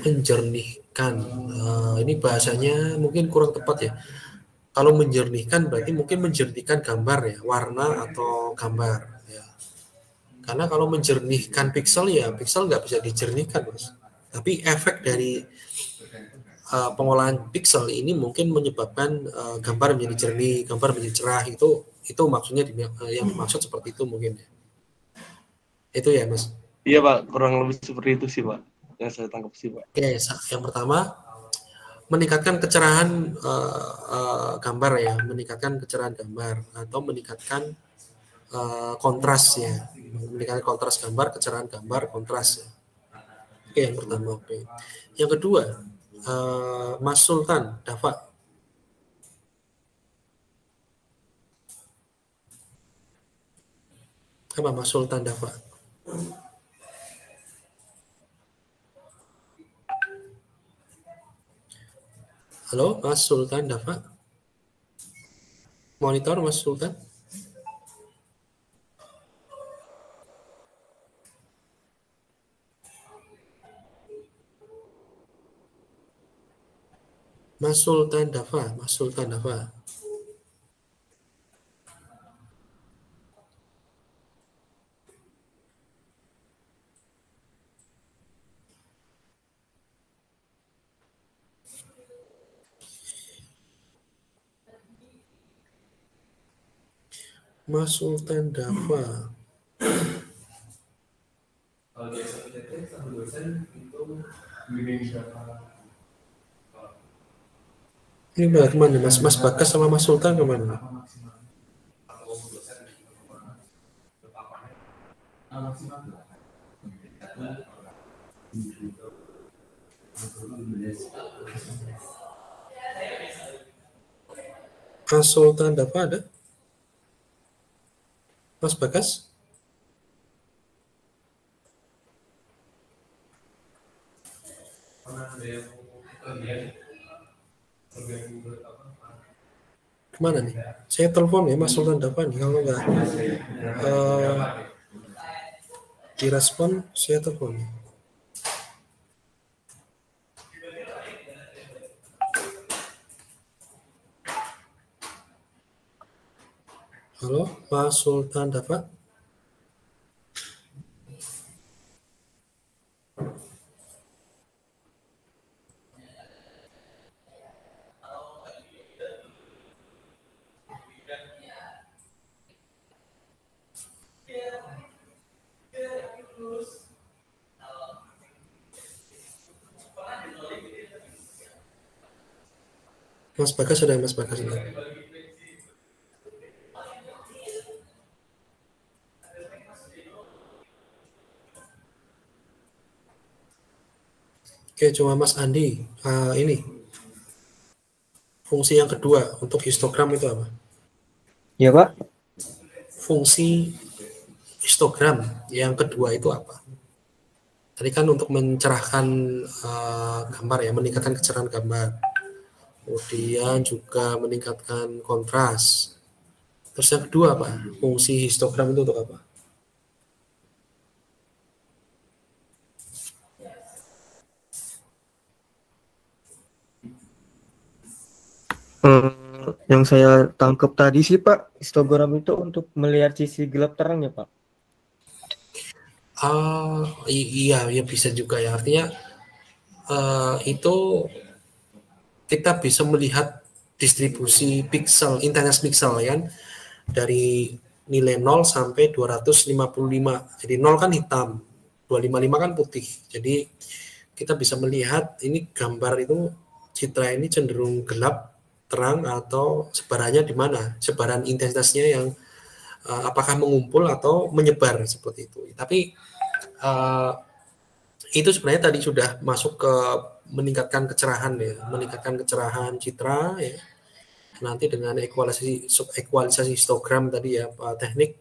Menjernihkan. Ini bahasanya mungkin kurang tepat ya. Kalau menjernihkan berarti mungkin menjernihkan gambar ya, warna atau gambar ya. Karena kalau menjernihkan piksel ya, piksel nggak bisa dijernihkan Mas. Tapi efek dari pengolahan piksel ini mungkin menyebabkan gambar menjadi jernih, gambar menjadi cerah, itu maksudnya yang dimaksud seperti itu mungkin ya. Itu ya Mas. Iya Pak, kurang lebih seperti itu sih Pak, yang saya tangkap sih Pak. Oke, yang pertama meningkatkan kecerahan gambar ya, meningkatkan kecerahan gambar atau meningkatkan kontras ya, meningkatkan kontras gambar, kecerahan gambar, kontras ya. Oke, yang pertama. Oke. Yang kedua, Mas Sultan Dafa. Apa Mas Sultan Dafa? Halo, Mas Sultan Dafa? Monitor Mas Sultan? Mas Sultan Dafa, Mas Sultan Dafa. Mas Sultan Dafa. Ini udah kemana Mas? Mas Bagas sama Mas Sultan kemana? Mas Sultan Dafa ada? Mas Bagas? Kemana nih? Saya telepon ya Mas Sultan Dafa nih. Kalau nggak direspon, saya telepon. Halo, Mas Sultan Dafa? Mas Bagas ada Mas Bagas ini. Oke, cuma Mas Andi. Ini fungsi yang kedua untuk histogram itu apa? Ya Pak. Fungsi histogram yang kedua itu apa? Tadi kan untuk mencerahkan gambar ya, meningkatkan kecerahan gambar. Kemudian juga meningkatkan kontras. Terus yang kedua apa? Fungsi histogram itu untuk apa? yang saya tangkap tadi sih Pak, histogram itu untuk melihat sisi gelap terangnya Pak. Iya, ya bisa juga ya. Artinya itu kita bisa melihat distribusi pixel, intensitas pixel ya kan, dari nilai 0 sampai 255. Jadi 0 kan hitam, 255 kan putih. Jadi kita bisa melihat ini gambar itu, citra ini cenderung gelap, terang, atau sebarannya di mana, sebaran intensitasnya yang apakah mengumpul atau menyebar seperti itu. Tapi itu sebenarnya tadi sudah masuk ke meningkatkan kecerahan ya, meningkatkan kecerahan citra ya. Nanti dengan ekualisasi histogram tadi ya, teknik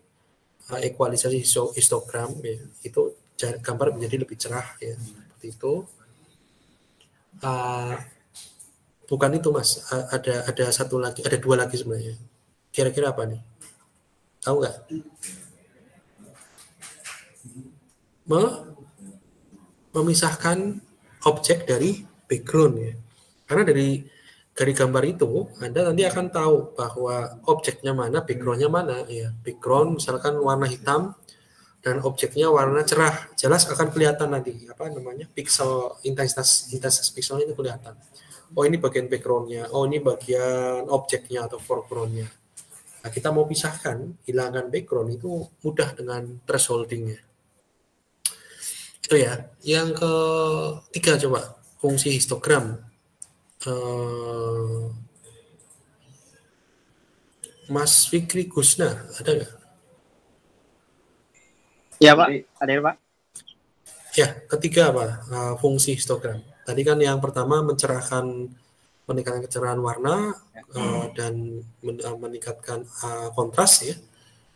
ekualisasi histogram ya, itu gambar menjadi lebih cerah ya, seperti itu. Bukan itu Mas, ada satu lagi, ada dua lagi sebenarnya. Kira-kira apa nih? Tahu nggak? Memisahkan objek dari background ya. Karena dari gambar itu Anda nanti akan tahu bahwa objeknya mana, backgroundnya mana ya. Background misalkan warna hitam dan objeknya warna cerah, jelas akan kelihatan nanti apa namanya, pixel, intensitas pixelnya itu kelihatan. Oh ini bagian backgroundnya, oh ini bagian objeknya atau foregroundnya. Nah, kita mau pisahkan, hilangkan background itu mudah dengan thresholdingnya. Itu ya. Yang ketiga coba fungsi histogram. Mas Fikri Gusna ada nggak? Ya Pak, ada ya Pak. Ya, ketiga apa? Fungsi histogram. Tadi kan yang pertama mencerahkan, meningkatkan kecerahan warna dan meningkatkan kontras ya.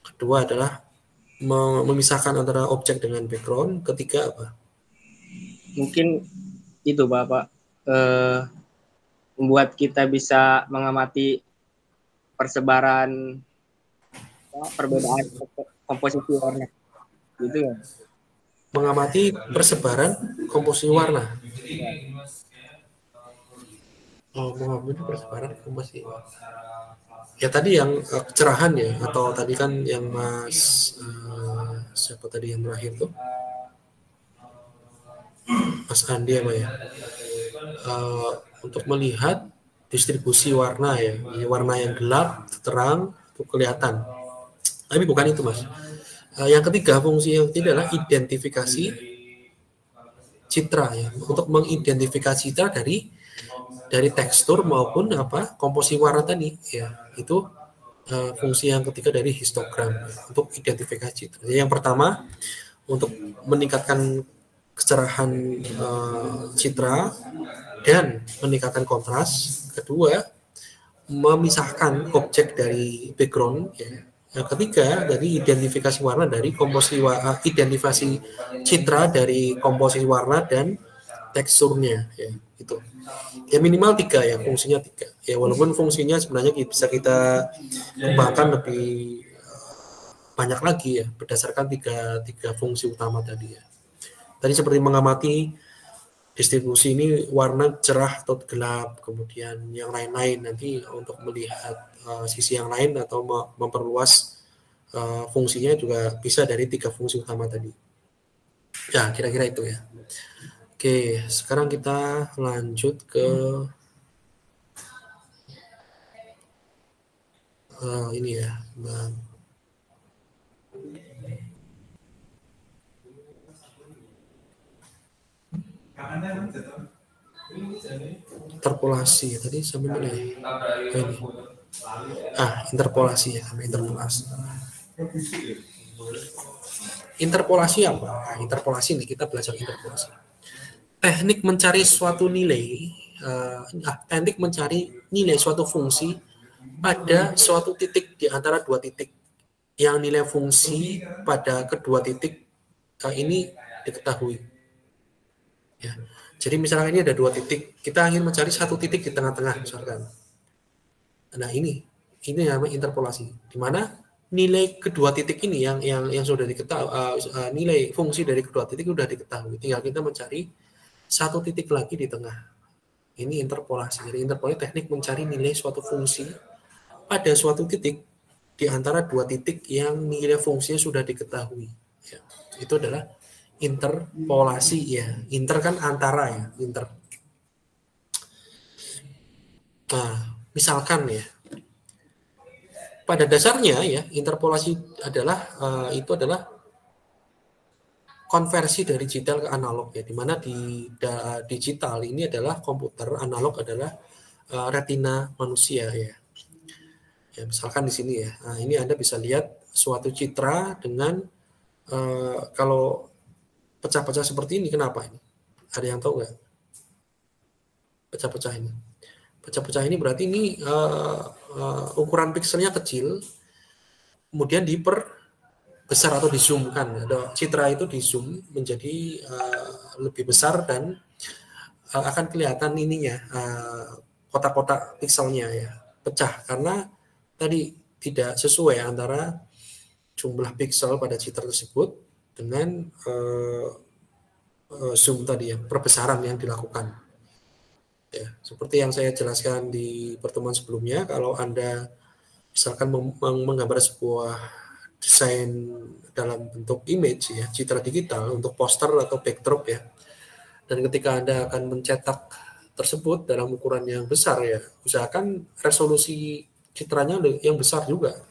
Kedua adalah memisahkan antara objek dengan background. Ketiga apa? Mungkin itu Bapak, membuat kita bisa mengamati persebaran perbedaan komposisi warna gitu ya. Mengamati persebaran komposisi warna. Oh, mengamati persebaran komposisi. Ya tadi yang kecerahan ya, atau tadi kan yang Mas siapa tadi yang terakhir tuh? Mas Andi apa ya? Untuk melihat distribusi warna ya, warna yang gelap, terang, itu kelihatan. Tapi bukan itu Mas. Yang ketiga fungsi yang ketiga adalah identifikasi citra ya, untuk mengidentifikasi citra dari tekstur maupun apa komposisi warna tadi ya. Itu fungsi yang ketiga dari histogram ya, untuk identifikasi citra. Jadi yang pertama untuk meningkatkan kecerahan citra dan meningkatkan kontras. Kedua, memisahkan objek dari background ya. Yang ketiga dari identifikasi warna dari komposisi identifikasi citra dari komposisi warna dan teksturnya ya, itu ya, minimal 3 ya, fungsinya 3 ya, walaupun fungsinya sebenarnya bisa kita kembangkan lebih banyak lagi ya, berdasarkan tiga fungsi utama tadi ya. Tadi seperti mengamati distribusi ini warna cerah atau gelap, kemudian yang lain-lain nanti untuk melihat sisi yang lain atau memperluas fungsinya juga bisa dari 3 fungsi utama tadi. Ya, kira-kira itu ya. Oke, sekarang kita lanjut ke ini ya, Bang. Interpolasi tadi sampai mana ya? Ini. Interpolasi ya, sampai interpolasi. Interpolasi apa? Nah, interpolasi ini kita belajar interpolasi. Teknik mencari suatu nilai, teknik mencari nilai suatu fungsi pada suatu titik di antara 2 titik, yang nilai fungsi pada kedua titik ini diketahui. Ya. Jadi misalnya ini ada 2 titik, kita ingin mencari satu titik di tengah-tengah misalkan. Nah ini namanya interpolasi, di mana nilai kedua titik ini yang sudah diketahui, nilai fungsi dari kedua titik sudah diketahui, tinggal kita mencari satu titik lagi di tengah. Ini interpolasi. Jadi interpolasi teknik mencari nilai suatu fungsi pada suatu titik di antara dua titik yang nilai fungsinya sudah diketahui. Ya, itu adalah interpolasi ya. Inter kan antara ya, inter. Nah, misalkan ya, pada dasarnya ya interpolasi adalah itu adalah konversi dari digital ke analog ya, dimana di digital ini adalah komputer, analog adalah retina manusia ya. Ya, misalkan di sini ya, nah, ini Anda bisa lihat suatu citra dengan kalau pecah-pecah seperti ini, kenapa ini? Ada yang tahu nggak? Pecah-pecah ini. Pecah-pecah ini berarti ini ukuran pikselnya kecil, kemudian diperbesar atau di-zoom-kan. Citra itu di-zoom menjadi lebih besar dan akan kelihatan ininya, kotak-kotak pikselnya ya, pecah karena tadi tidak sesuai antara jumlah piksel pada citra tersebut dengan zoom tadi ya, perbesaran yang dilakukan. Ya, seperti yang saya jelaskan di pertemuan sebelumnya, kalau Anda misalkan menggambar sebuah desain dalam bentuk image ya, citra digital untuk poster atau backdrop ya, dan ketika Anda akan mencetak tersebut dalam ukuran yang besar ya, usahakan resolusi citranya yang besar juga,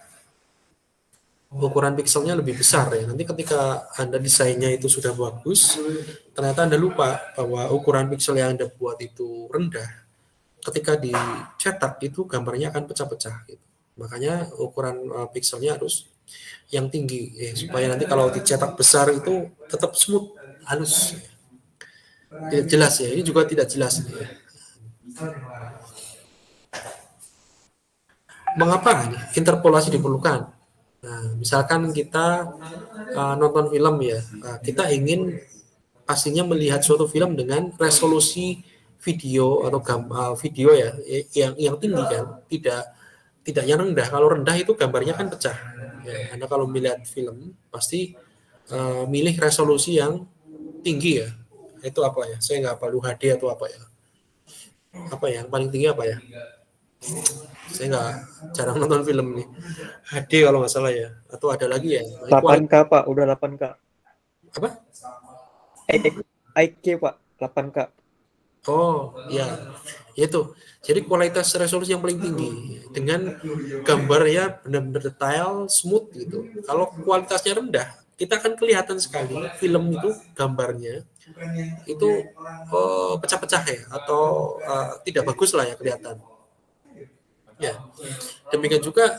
ukuran pikselnya lebih besar ya. Nanti ketika Anda desainnya itu sudah bagus, ternyata Anda lupa bahwa ukuran piksel yang Anda buat itu rendah, ketika dicetak itu gambarnya akan pecah-pecah gitu. Makanya ukuran pikselnya harus yang tinggi ya, supaya nanti kalau dicetak besar itu tetap smooth, halus. Tidak jelas ya, ini juga tidak jelas ya. Mengapa interpolasi diperlukan? Nah, misalkan kita nonton film ya, kita ingin pastinya melihat suatu film dengan resolusi video atau video ya yang tinggi kan, tidak yang rendah. Kalau rendah itu gambarnya kan pecah. Ya, Anda kalau melihat film pasti milih resolusi yang tinggi ya. Itu apa ya? Saya nggak hafal UHD atau apa ya? Apa yang paling tinggi apa ya? Saya nggak jarang nonton film nih. HD kalau nggak salah ya. Atau ada lagi ya? 8K Pak, udah 8K. Apa? IK Pak, 8K. Oh ya, itu. Jadi kualitas resolusi yang paling tinggi dengan gambarnya benar-benar detail, smooth gitu. Kalau kualitasnya rendah, kita akan kelihatan sekali film itu gambarnya itu pecah-pecah ya, atau tidak bagus lah ya kelihatan. Ya, demikian juga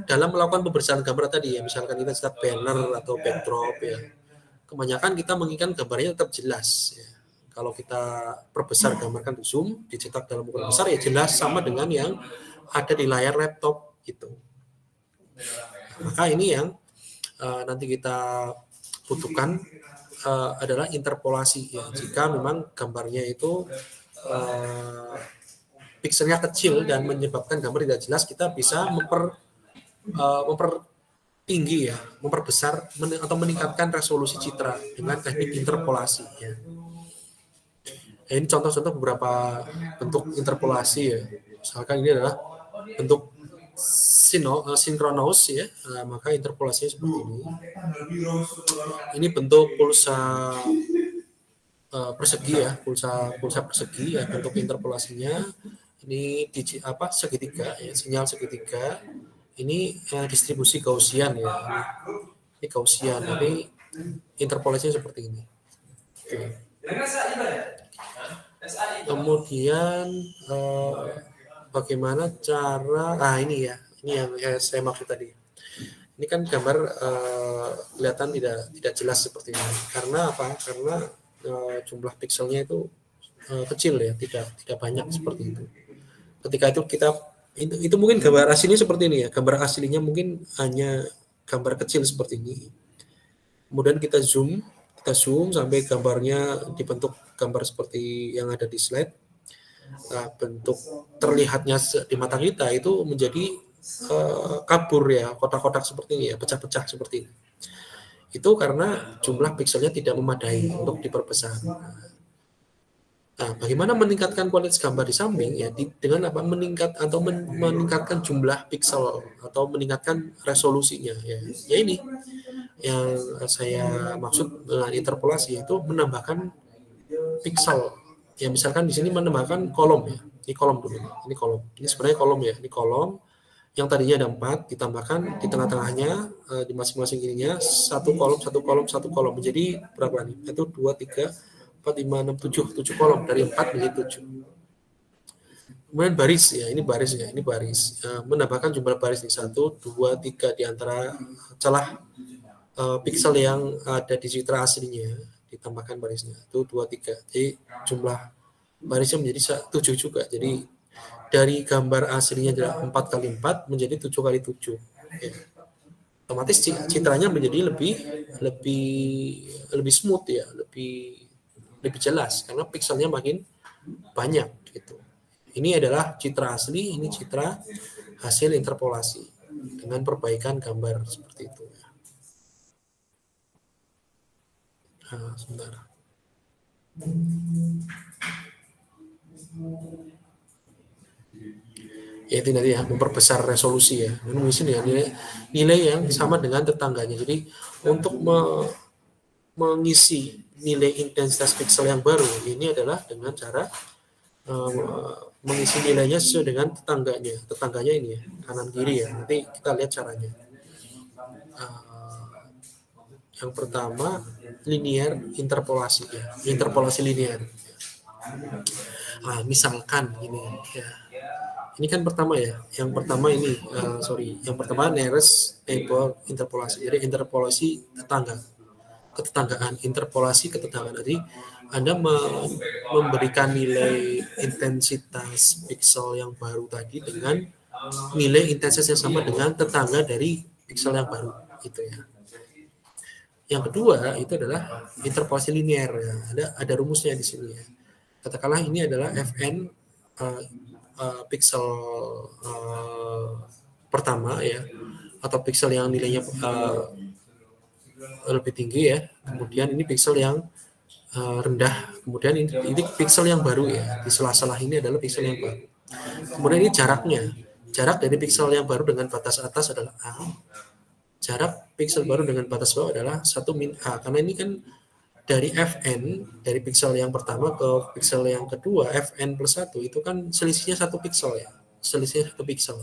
dalam melakukan pembersihan gambar tadi ya, misalkan kita cetak banner atau backdrop ya, kebanyakan kita menginginkan gambarnya tetap jelas ya. Kalau kita perbesar gambarkan di zoom, dicetak dalam ukuran besar ya jelas sama dengan yang ada di layar laptop gitu. Maka ini yang nanti kita butuhkan adalah interpolasi ya. Jika memang gambarnya itu pikselnya kecil dan menyebabkan gambar tidak jelas, kita bisa mempertinggi ya, memperbesar atau meningkatkan resolusi citra dengan teknik interpolasi ya. Ini contoh-contoh beberapa bentuk interpolasi ya. Misalkan ini adalah bentuk sinkronus ya, maka interpolasinya seperti ini. Ini bentuk pulsa persegi ya, pulsa persegi ya, bentuk interpolasinya. Ini segitiga ya, sinyal segitiga. Ini distribusi Gaussian ya. Ini Gaussian, tapi interpolasinya seperti ini. Oke. Kemudian bagaimana cara ini ya, ini yang saya maksud tadi. Ini kan gambar kelihatan tidak jelas seperti ini. Karena apa? Karena jumlah pikselnya itu kecil ya, tidak banyak seperti itu. Ketika itu mungkin gambar aslinya seperti ini ya, gambar aslinya mungkin hanya gambar kecil seperti ini. Kemudian kita zoom sampai gambarnya dibentuk gambar seperti yang ada di slide. Nah, bentuk terlihatnya di mata kita itu menjadi kabur ya, kotak-kotak seperti ini ya, pecah-pecah seperti ini. Itu karena jumlah pikselnya tidak memadai untuk diperbesar. Nah, bagaimana meningkatkan kualitas gambar di samping ya dengan apa meningkatkan jumlah piksel atau meningkatkan resolusinya ya. Ya ini yang saya maksud dengan interpolasi, yaitu menambahkan piksel. Ya misalkan di sini menambahkan kolom ya. Ini kolom dulu. Ini kolom. Ini sebenarnya kolom ya. Ini kolom yang tadinya ada 4 ditambahkan di tengah-tengahnya di masing-masing ininya satu kolom menjadi berapa nih? 1 2 3 4 5 6 7 kolom, dari 4 menjadi 7. Kemudian baris ya, ini baris menambahkan jumlah baris nih 1 2 3 di antara celah piksel yang ada di citra aslinya, ditambahkan barisnya 1 2 3. Jadi jumlah barisnya menjadi 7 juga. Jadi dari gambar aslinya adalah 4x4 menjadi 7x7. Ya. Otomatis citranya menjadi lebih smooth ya, lebih jelas karena pikselnya makin banyak gitu. Ini adalah citra asli, ini citra hasil interpolasi dengan perbaikan gambar seperti itu. Nah, sebentar. Yaitu nanti ya memperbesar resolusi ya, mengisi nilai yang sama dengan tetangganya. Jadi untuk mengisi nilai intensitas piksel yang baru ini adalah dengan cara mengisi nilainya sesuai dengan tetangganya ini ya, kanan kiri ya. Nanti kita lihat caranya. Yang pertama linear interpolasi ya, interpolasi linear. Misalkan ini ya. Ini kan pertama ya. Yang pertama ini yang pertama nearest neighbor interpolasi. Jadi interpolasi ketanggaan, interpolasi ketanggaan. Jadi Anda memberikan nilai intensitas piksel yang baru tadi dengan nilai intensitas yang sama dengan tetangga dari piksel yang baru itu ya. Yang kedua itu adalah interpolasi linear ya. Ada rumusnya di sini ya. Katakanlah ini adalah Fn piksel pertama ya, atau piksel yang nilainya lebih tinggi ya. Kemudian ini piksel yang rendah. Kemudian ini piksel yang baru ya. Di sela-sela ini adalah piksel yang baru. Kemudian ini jaraknya. Jarak dari piksel yang baru dengan batas atas adalah A. Jarak piksel baru dengan batas bawah adalah 1 min A. Karena ini kan dari Fn, dari piksel yang pertama ke piksel yang kedua, Fn plus 1, itu kan selisihnya 1 piksel ya. Selisihnya 1 piksel.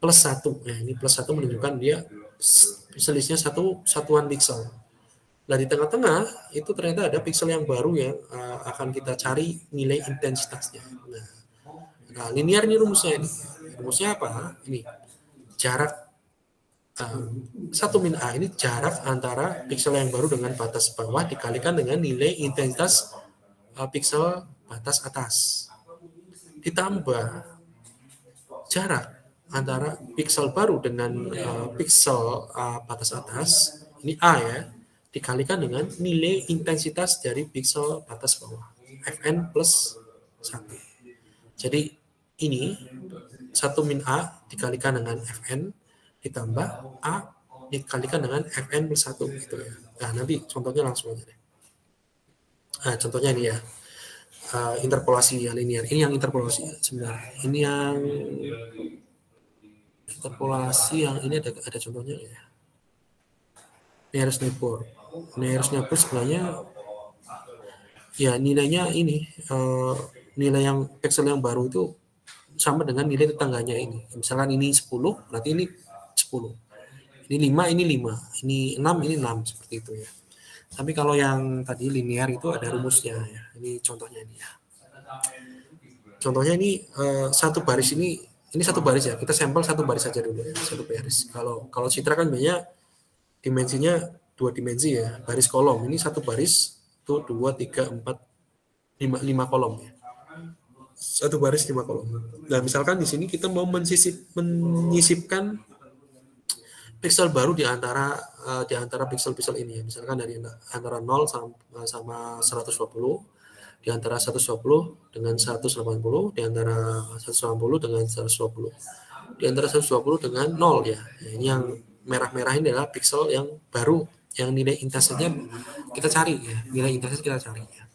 Plus 1. Nah, ini plus 1 menunjukkan dia selisihnya satuan piksel. Nah, di tengah-tengah itu ternyata ada piksel yang baru yang akan kita cari nilai intensitasnya. Nah, linear ini rumusnya ini. Rumusnya apa? Ini. Jarak 1 min A ini jarak antara piksel yang baru dengan batas bawah dikalikan dengan nilai intensitas piksel batas atas. Ditambah jarak antara piksel baru dengan piksel batas atas, ini A ya, dikalikan dengan nilai intensitas dari piksel batas bawah, Fn plus 1. Jadi ini 1 min A dikalikan dengan Fn ditambah A dikalikan dengan Fn plus 1 gitu ya. Nah, nanti contohnya langsung aja deh. Nah, contohnya ini ya. Interpolasi yang linear. Ini yang interpolasi sebenarnya. Ini yang interpolasi yang ini ada contohnya ya. Nearest neighbor. Nearest neighbor sebenarnya ya nilainya ini nilai yang piksel yang baru itu sama dengan nilai tetangganya ini. Misalkan ini 10, berarti ini 10. Ini 5, ini 5. Ini 6, ini 6. Seperti itu ya. Tapi kalau yang tadi linear itu ada rumusnya ya. Ini contohnya ini ya. Contohnya ini satu baris ini satu baris ya. Kita sampel satu baris saja dulu ya. Satu baris. Kalau citra kan banyak dimensinya 2 dimensi ya. Baris kolom. Ini satu baris itu 2, 3, 4, 5 kolom ya. Satu baris 5 kolom. Nah, misalkan di sini kita mau menyisipkan piksel baru di antara piksel-piksel ini ya. Misalkan dari antara 0 sama 120, di antara 120 dengan 180, di antara 180 dengan 120, di antara 120 dengan 0 ya. Ini yang merah-merah ini adalah piksel yang baru, yang nilai intensitasnya kita cari ya. Nilai intensitas kita cari ya.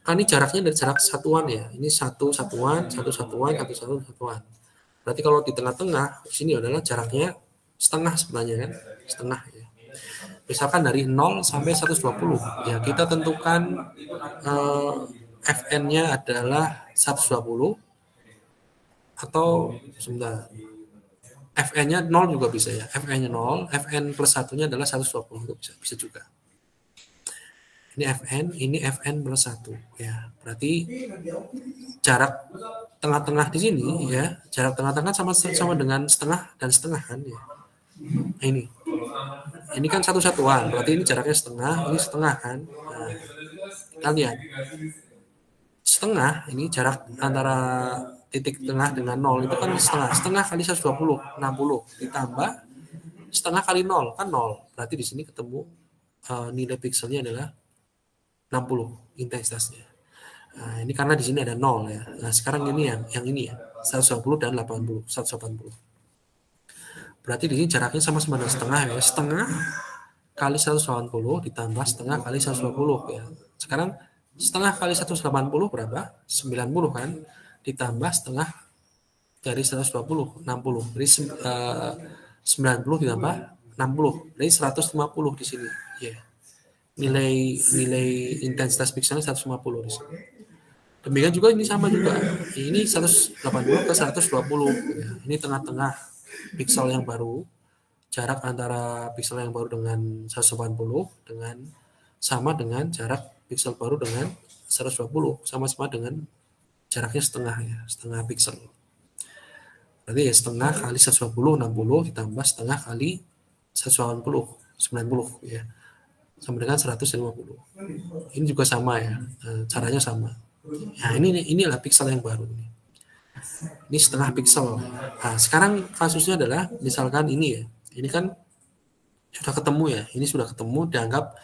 Kan ini jaraknya dari jarak satuan ya. Ini satu satuan, satu satuan, satu satuan. Berarti kalau di tengah-tengah, di sini adalah jaraknya setengah sebenarnya kan, setengah ya. Misalkan dari 0 sampai 120, ya kita tentukan Fn-nya adalah 120 atau sebentar. Fn-nya 0 juga bisa ya. Fn-nya 0, Fn plus 1-nya adalah 120 itu bisa juga. Ini Fn, ini Fn plus 1 ya. Berarti jarak tengah-tengah di sini ya, jarak tengah-tengah sama dengan setengah dan setengah kan ya. Nah, ini kan satu satuan, berarti ini jaraknya setengah, ini setengah kan. Nah, kita lihat setengah ini jarak antara titik tengah dengan 0 itu kan setengah kali 120, 60 ditambah setengah kali 0 kan 0. Berarti di sini ketemu nilai pikselnya adalah 60 intensitasnya. Nah, ini karena di sini ada 0 ya. Nah, sekarang ini yang ini ya, 120 dan 80, 180. Berarti di sini jaraknya sama-sama dengan setengah ya. Setengah kali 180 ditambah setengah kali 120 ya. Sekarang setengah kali 180 berapa? 90 kan? Ditambah setengah dari 120, 60. Jadi 90 ditambah 60. Jadi 150 di sini. Ya. Nilai intensitas pikselnya 150 di sini. Demikian juga ini sama juga. Ini 180 ke 120. Ya. Ini tengah-tengah piksel yang baru. Jarak antara piksel yang baru dengan 180 sama dengan jarak piksel baru dengan 120. Sama-sama dengan jaraknya setengah ya, setengah piksel. Berarti ya setengah kali 120, 60 ditambah setengah kali 180, 90 ya. Sama dengan 150. Ini juga sama ya, caranya sama. Nah, inilah piksel yang baru. Ini setengah piksel. Nah, sekarang kasusnya adalah misalkan ini ya. Ini kan sudah ketemu ya. Ini sudah ketemu dianggap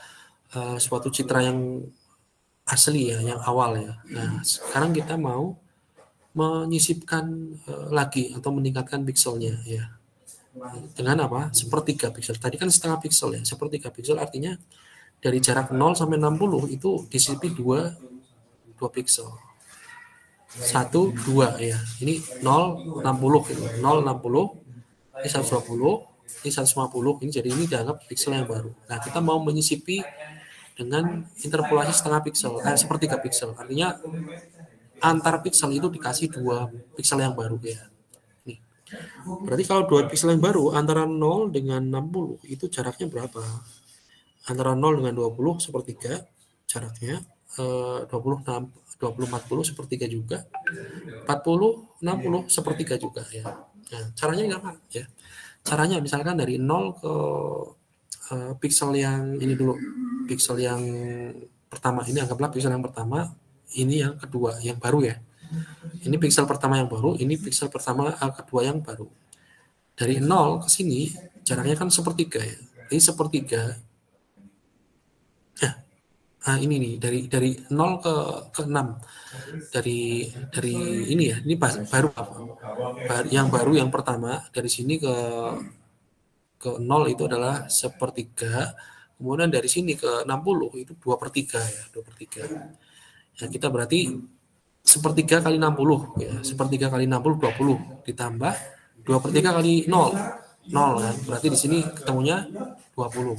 suatu citra yang asli ya, yang awal ya. Nah, sekarang kita mau menyisipkan lagi atau meningkatkan pikselnya ya. Dengan apa? Sepertiga piksel. Tadi kan setengah piksel ya. Sepertiga piksel artinya dari jarak 0 sampai 60 itu disisipi 2 piksel. 1, 2 ya. Ini 0, 60 gitu. 0, 60, ini 120, ini 150, ini jadi ini dianggap piksel yang baru. Nah, kita mau menyisipi dengan interpolasi setengah piksel, sepertiga piksel. Artinya antar piksel itu dikasih 2 piksel yang baru ya. Nih. Berarti kalau 2 piksel yang baru antara 0 dengan 60 itu jaraknya berapa? Antara 0 dengan 20 sepertiga jaraknya, 20 40 sepertiga juga, 40 60 sepertiga juga ya. Nah, caranya gampang ya. Caranya misalkan dari 0 ke piksel yang ini dulu, piksel yang pertama ini anggaplah piksel yang pertama, ini yang kedua yang baru ya. Ini piksel pertama yang baru, ini piksel pertama kedua yang baru. Dari 0 ke sini jaraknya kan sepertiga ya. Jadi sepertiga. Nah, ini nih dari 0 ke 6. Dari ini ya, ini baru apa? Yang baru yang pertama dari sini ke 0 itu adalah sepertiga. Kemudian dari sini ke 60 itu 2/3 ya, 2/3. Ya, kita berarti sepertiga kali 60 ya, sepertiga kali 60 20 ditambah 2/3 kali 0 kan, berarti di sini ketemunya 20.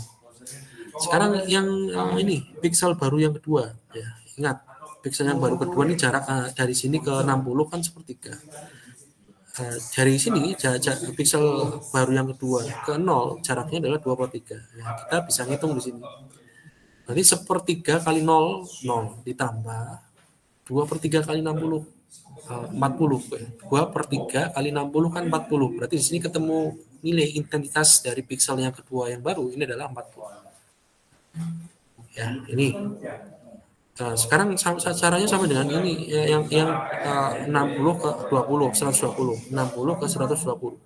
Sekarang yang ini piksel baru yang kedua ya, ingat piksel yang baru kedua ini jarak dari sini ke 60 kan sepertiga. Dari sini piksel baru yang kedua ke 0 jaraknya adalah 2/3 ya, kita bisa ngitung di sini. Berarti sepertiga kali 0 ditambah 2/3 kali 60 40 ya. 2/3 kali 60 kan 40. Berarti di sini ketemu nilai intensitas dari piksel yang kedua yang baru ini adalah 40. Ya, ini. Nah, sekarang caranya sama dengan ini ya, yang 60 ke 20, 120, 60 ke 120.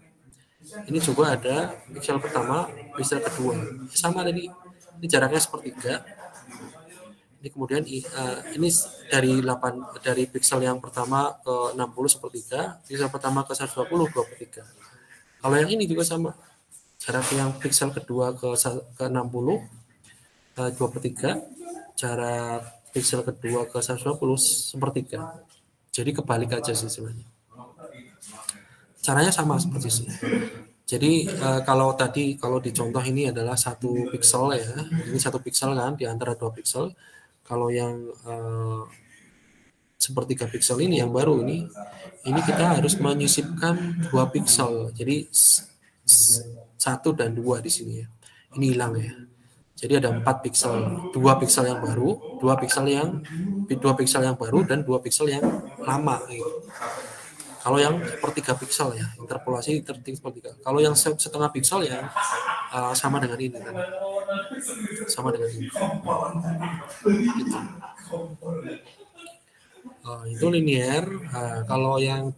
Ini juga ada piksel pertama, piksel kedua. Sama tadi, ini jaraknya sepertiga. Ini kemudian ini dari piksel yang pertama ke 60 sepertiga, piksel pertama ke 120 2/3. Kalau yang ini juga sama. Jarak yang piksel kedua ke 60 2/3, jarak pixel kedua ke 120 sepertiga. Jadi kebalik aja sih sebenarnya. Caranya sama seperti ini. Jadi kalau di contoh ini adalah 1 pixel ya, ini 1 pixel kan di antara 2 pixel. Kalau yang sepertiga pixel ini yang baru ini kita harus menyisipkan 2 pixel. Jadi 1 dan 2 di sini ya. Ini hilang ya. Jadi ada 4 pixel, 2 pixel yang baru, 2 pixel yang baru dan 2 pixel yang lama gitu. Kalau yang sepertiga pixel ya, interpolasi sepertiga. Kalau yang setengah pixel ya sama dengan ini kan. Sama dengan ini. Gitu. Itu linear. Kalau yang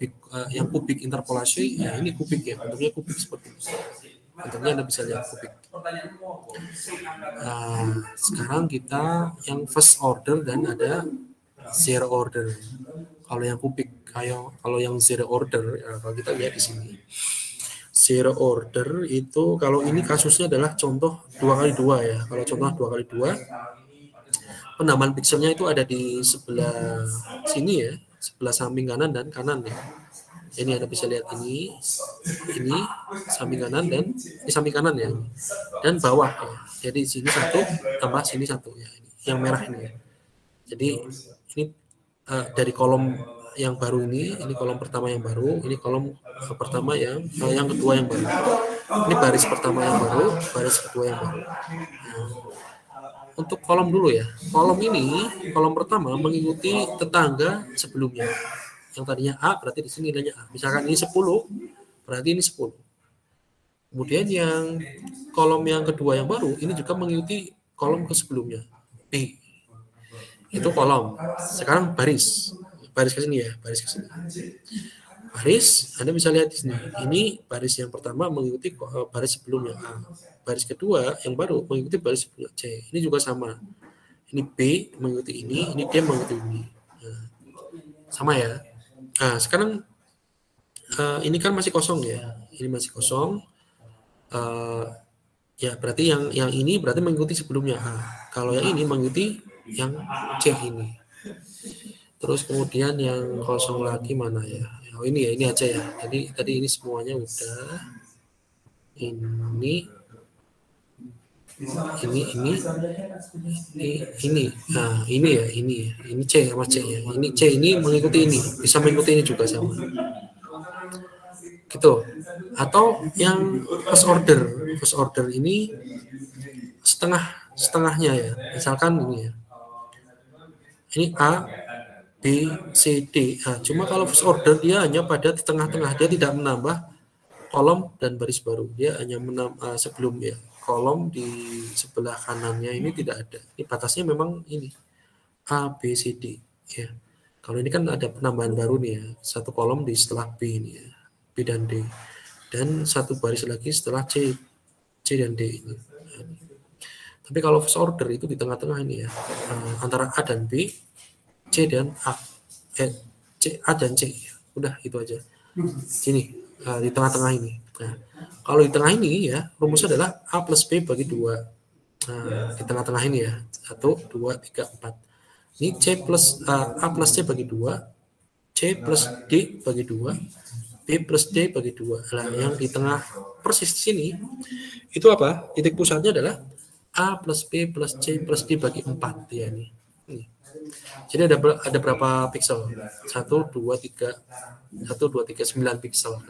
kubik interpolasi ya ini kubik ya, bentuknya kubik seperti ini. Bentuknya Anda bisa lihat kubik. Sekarang kita yang first order dan ada zero order. Kalau yang kubik, kalau yang zero order, kalau kita lihat di sini, zero order itu kalau ini kasusnya adalah contoh 2x2 ya. Kalau contoh 2x2, penambahan pixelnya itu ada di sebelah sini ya, sebelah samping kanan dan kanan ya. Ini Anda bisa lihat ini samping kanan dan ini samping kanan ya, dan bawah ya. Jadi sini 1 tambah sini 1 ya, ini yang merah ini ya. Jadi ini dari kolom yang baru ini kolom pertama yang baru, ini kolom pertama yang kedua yang baru. Ini baris pertama yang baru, baris kedua yang baru. Nah, untuk kolom dulu ya. Kolom pertama mengikuti tetangga sebelumnya. Yang tadinya A berarti di sini nilainya A. Misalkan ini 10, berarti ini 10. Kemudian yang kolom yang kedua yang baru ini juga mengikuti kolom ke sebelumnya, B. Itu kolom. Sekarang baris ke sini ya, baris ke sini. Baris, Anda bisa lihat di sini. Ini baris yang pertama mengikuti baris sebelumnya A. Baris kedua yang baru mengikuti baris sebelumnya C. Ini juga sama. Ini B mengikuti ini D mengikuti ini. Nah, sama ya. Nah, sekarang ini kan masih kosong ya. Ini masih kosong. Ya berarti yang ini berarti mengikuti sebelumnya A. Kalau yang ini mengikuti yang C ini. Terus kemudian yang kosong lagi mana ya? Oh ini ya, ini aja ya. Tadi ini semuanya udah. Ini. Nah, ini ya, ini C sama C ya. Ini C ini mengikuti ini, bisa mengikuti ini juga sama. Gitu. Atau yang first order ini setengahnya ya. Misalkan ini ya. Ini A, B, C, D. Nah, cuma kalau first order dia hanya pada di tengah-tengah, dia tidak menambah kolom dan baris baru. Dia hanya menambah sebelum ya. Kolom di sebelah kanannya ini tidak ada. Ini batasnya memang ini A, B, C, D. Ya. Kalau ini kan ada penambahan baru nih ya. Satu kolom di setelah B ini ya. B dan D. Dan satu baris lagi setelah C dan D ini. Tapi kalau first order itu di tengah-tengah ini ya. Antara A dan B, C dan A. A dan C. Udah itu aja. Sini di tengah-tengah ini. Nah, kalau di tengah ini ya rumusnya adalah A plus B bagi 2. Nah, di tengah-tengah ini ya 1, 2, 3, 4. Ini C plus A plus C bagi 2, C plus D bagi 2, B plus D bagi 2. Nah, yang di tengah persis di sini itu apa? Titik pusatnya adalah A plus B plus C plus D bagi 4 ya ini. Jadi ada berapa pixel? 1, 2, 3, 9 pixel.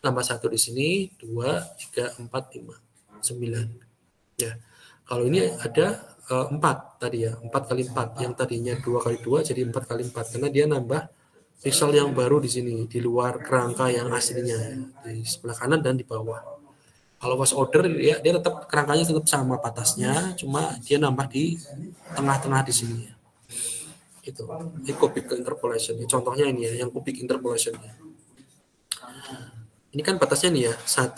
Tambah 1 di sini, 2, 3, 4, 5, 9. Ya. Kalau ini ada 4 tadi ya, 4 kali 4. Yang tadinya 2 kali 2 jadi 4 kali 4. Karena dia nambah pixel yang baru di sini, di luar kerangka yang aslinya. Di sebelah kanan dan di bawah. Kalau first order ya, dia tetap kerangkanya tetap sama batasnya, cuma dia nambah di tengah-tengah di sini ya. Itu kubik interpolation. Contohnya ini ya, yang kubik interpolation. Ini kan batasnya nih ya, 1,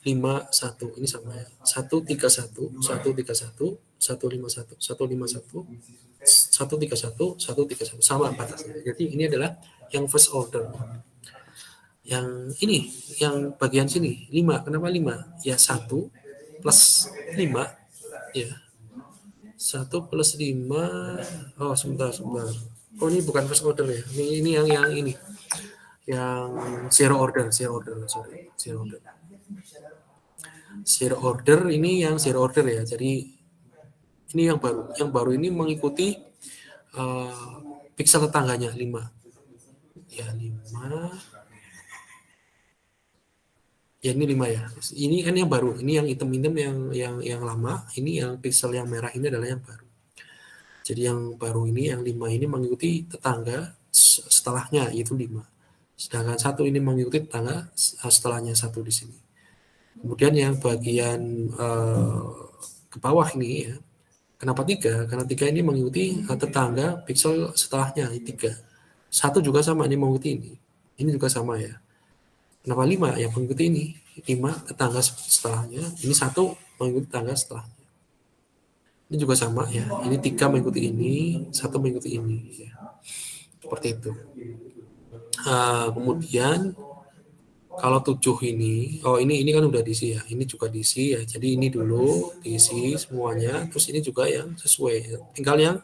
5, 1. Ini sama ya. 1, 3, 1, 1, 3, 1, 1, 5, 1, 1, 5, 1, 1, 3, 1, 1, 3, 1. Sama batasnya. Jadi ini adalah yang first order. Yang ini, yang bagian sini, 5. Kenapa 5? Ya 1 plus 5, ya. 1 1 plus 5. Oh, sebentar. Oh, ini bukan first order ya. Ini yang ini. Yang zero order. Zero order ini yang zero order ya. Jadi ini yang baru. Yang baru ini mengikuti pixel tetangganya 5. Ya, 5. Ya, ini 5 ya. Ini kan yang baru. Ini yang hitam-hitam yang lama. Ini yang pixel yang merah ini adalah yang baru. Jadi yang baru ini, yang 5 ini mengikuti tetangga setelahnya, yaitu 5. Sedangkan 1 ini mengikuti tetangga setelahnya 1 di sini. Kemudian yang bagian ke bawah ini ya. Kenapa 3? Karena 3 ini mengikuti tetangga pixel setelahnya, 3. 1 juga sama, ini mengikuti ini. Ini juga sama ya. Kenapa 5? Ya mengikuti ini. 5 tetangga setelahnya. Ini 1 mengikuti tetangga setelahnya. Ini juga sama ya. Ini 3 mengikuti ini, 1 mengikuti ini. Ya. Seperti itu. Kemudian kalau 7 ini, ini kan udah diisi ya. Ini juga diisi ya. Jadi ini dulu diisi semuanya. Terus ini juga yang sesuai. Tinggal yang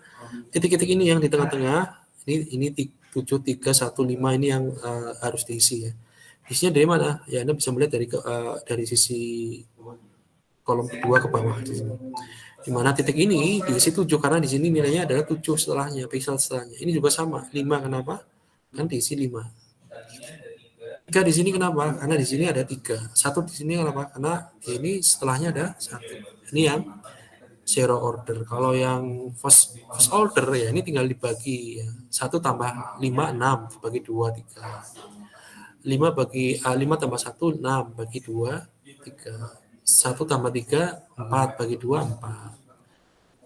titik-titik ini yang di tengah-tengah. Ini 7, 3, 1, 5 ini yang harus diisi ya. Isinya dari mana? Ya, Anda bisa melihat dari sisi kolom kedua ke bawah di sini. Di mana titik ini diisi 7 karena di sini nilainya adalah 7 setelahnya, pixel setelahnya. Ini juga sama, 5 kenapa? Kan diisi 5. 3 di sini kenapa? Karena di sini ada 3. 1 di sini kenapa? Karena ini setelahnya ada 1. Ini yang zero order. Kalau yang first order ya ini tinggal dibagi ya. 1 tambah 5 6 dibagi 2 3. 5 tambah 1 6 bagi 2 3. 1 tambah 3 4 bagi 2 4.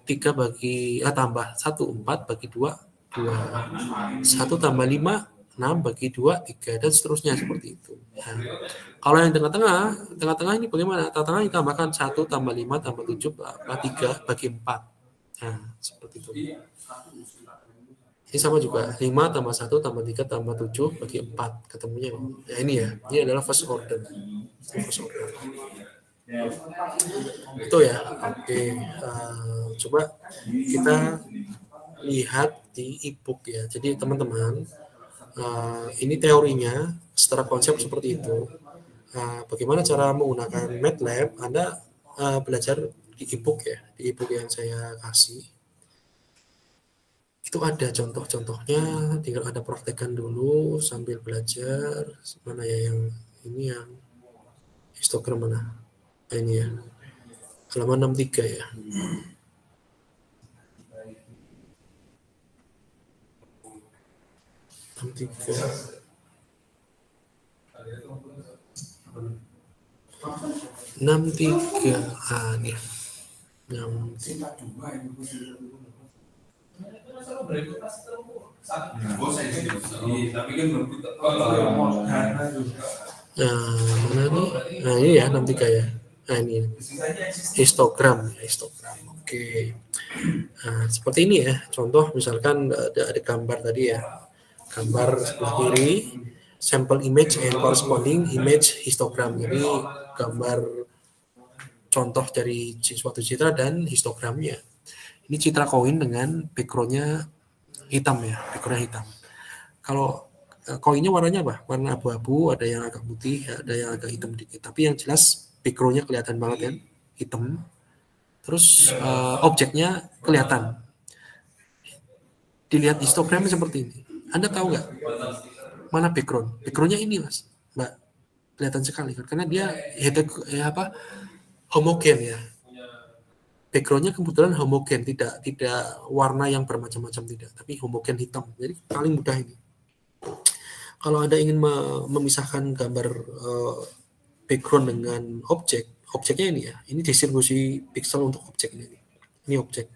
3 bagi tambah 1 4 bagi 2 2. 1 tambah 5 6 bagi 2 3 dan seterusnya seperti itu. Ya. Kalau yang tengah-tengah ini bagaimana? Tengah-tengah ditambahkan 1 tambah 5 tambah 7 3 bagi 4. Nah, seperti itu. Ini sama juga, 5 tambah 1 tambah 3 tambah 7 bagi 4 ketemunya. Ya ini ya, ini adalah first order. Itu ya, oke. Coba kita lihat di e-book ya. Jadi teman-teman, ini teorinya secara konsep seperti itu. Bagaimana cara menggunakan MATLAB? Anda belajar di e-book ya, di e-book yang saya kasih. Itu ada contoh-contohnya, tinggal Anda praktekkan dulu sambil belajar. Mana ya yang ini, yang histogram mana? Nah, ini ya, halaman 63 ya. Enam tiga, nih. 63. Mana nih? Nah, ini ya 63 ya. Nah, ini histogram. Oke. Nah, seperti ini ya. Contoh misalkan ada gambar tadi ya. Gambar sebelah kiri, sample image and corresponding image histogram. Jadi gambar contoh dari suatu citra dan histogramnya. Ini citra koin dengan background-nya hitam ya, background-nya hitam. Kalau koinnya warnanya apa? Warna abu-abu, ada yang agak putih, ada yang agak hitam dikit. Tapi yang jelas background-nya kelihatan banget kan, hitam. Terus objeknya kelihatan. Dilihat histogramnya seperti ini. Anda tahu nggak mana background? Background-nya ini mas, Mbak. Kelihatan sekali kan, karena dia homogen ya. Background-nya kebetulan homogen, tidak warna yang bermacam-macam, tidak, tapi homogen hitam. Jadi paling mudah ini. Kalau Anda ingin memisahkan gambar background dengan objeknya ini ya. Ini distribusi pixel untuk objek ini. Ini objek.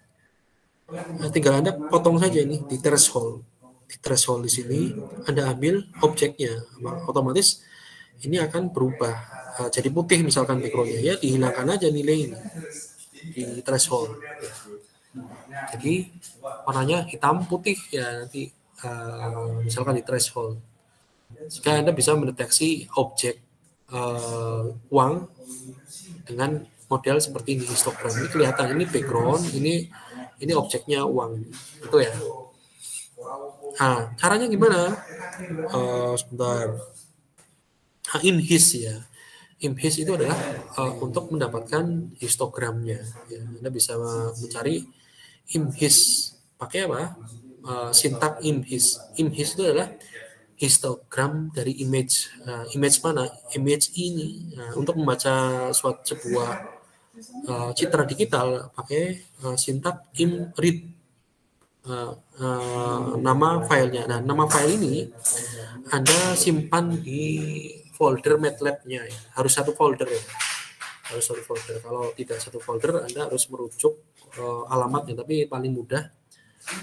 Nah, tinggal Anda potong saja ini di threshold. Di threshold di sini Anda ambil objeknya, otomatis ini akan berubah. Jadi putih misalkan background-nya ya, dihilangkan aja nilai ini di threshold. Jadi warnanya hitam putih ya nanti misalkan di threshold. Jika Anda bisa mendeteksi objek uang dengan model seperti ini, histogram. Ini kelihatan, ini background, ini Ini objeknya uang. Itu ya. Nah, caranya gimana? Sebentar. Nah, IMHIS ya. IMHIS itu adalah untuk mendapatkan histogramnya. Ya, Anda bisa mencari IMHIS pakai apa? Sintak IMHIS. IMHIS itu adalah histogram dari image. Image mana? Image ini. Untuk membaca sebuah citra digital pakai sintak IMRead. Nama filenya. Nah, nama file ini Anda simpan di folder MATLAB-nya ya. Harus satu folder ya. Harus satu folder. Kalau tidak satu folder, Anda harus merujuk alamatnya. Tapi paling mudah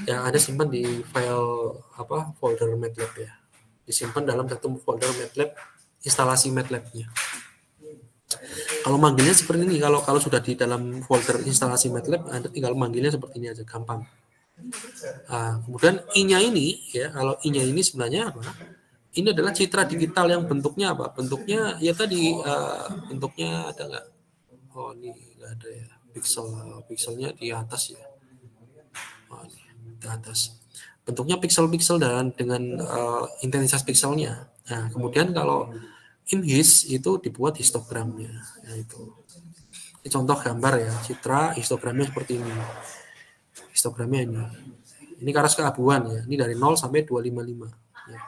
ya Anda simpan di file folder MATLAB ya. Disimpan dalam satu folder MATLAB, instalasi MATLAB-nya. Kalau manggilnya seperti ini, kalau sudah di dalam folder instalasi MATLAB, Anda tinggal manggilnya seperti ini aja, gampang. Kemudian I-nya ini ya, kalau I-nya ini sebenarnya apa? Ini adalah citra digital yang bentuknya apa? Bentuknya ya tadi bentuknya ada nggak? Oh ini nggak ada ya. Pixelnya di atas ya. Oh, ini di atas. Bentuknya pixel-pixel dengan intensitas pixelnya. Nah kemudian kalau IMHIS itu dibuat histogramnya. Nah, itu. Ini contoh gambar ya, citra histogramnya seperti ini. Histogramnya ini. Ini garis keabuan ya. Ini dari 0 sampai 255. Ya.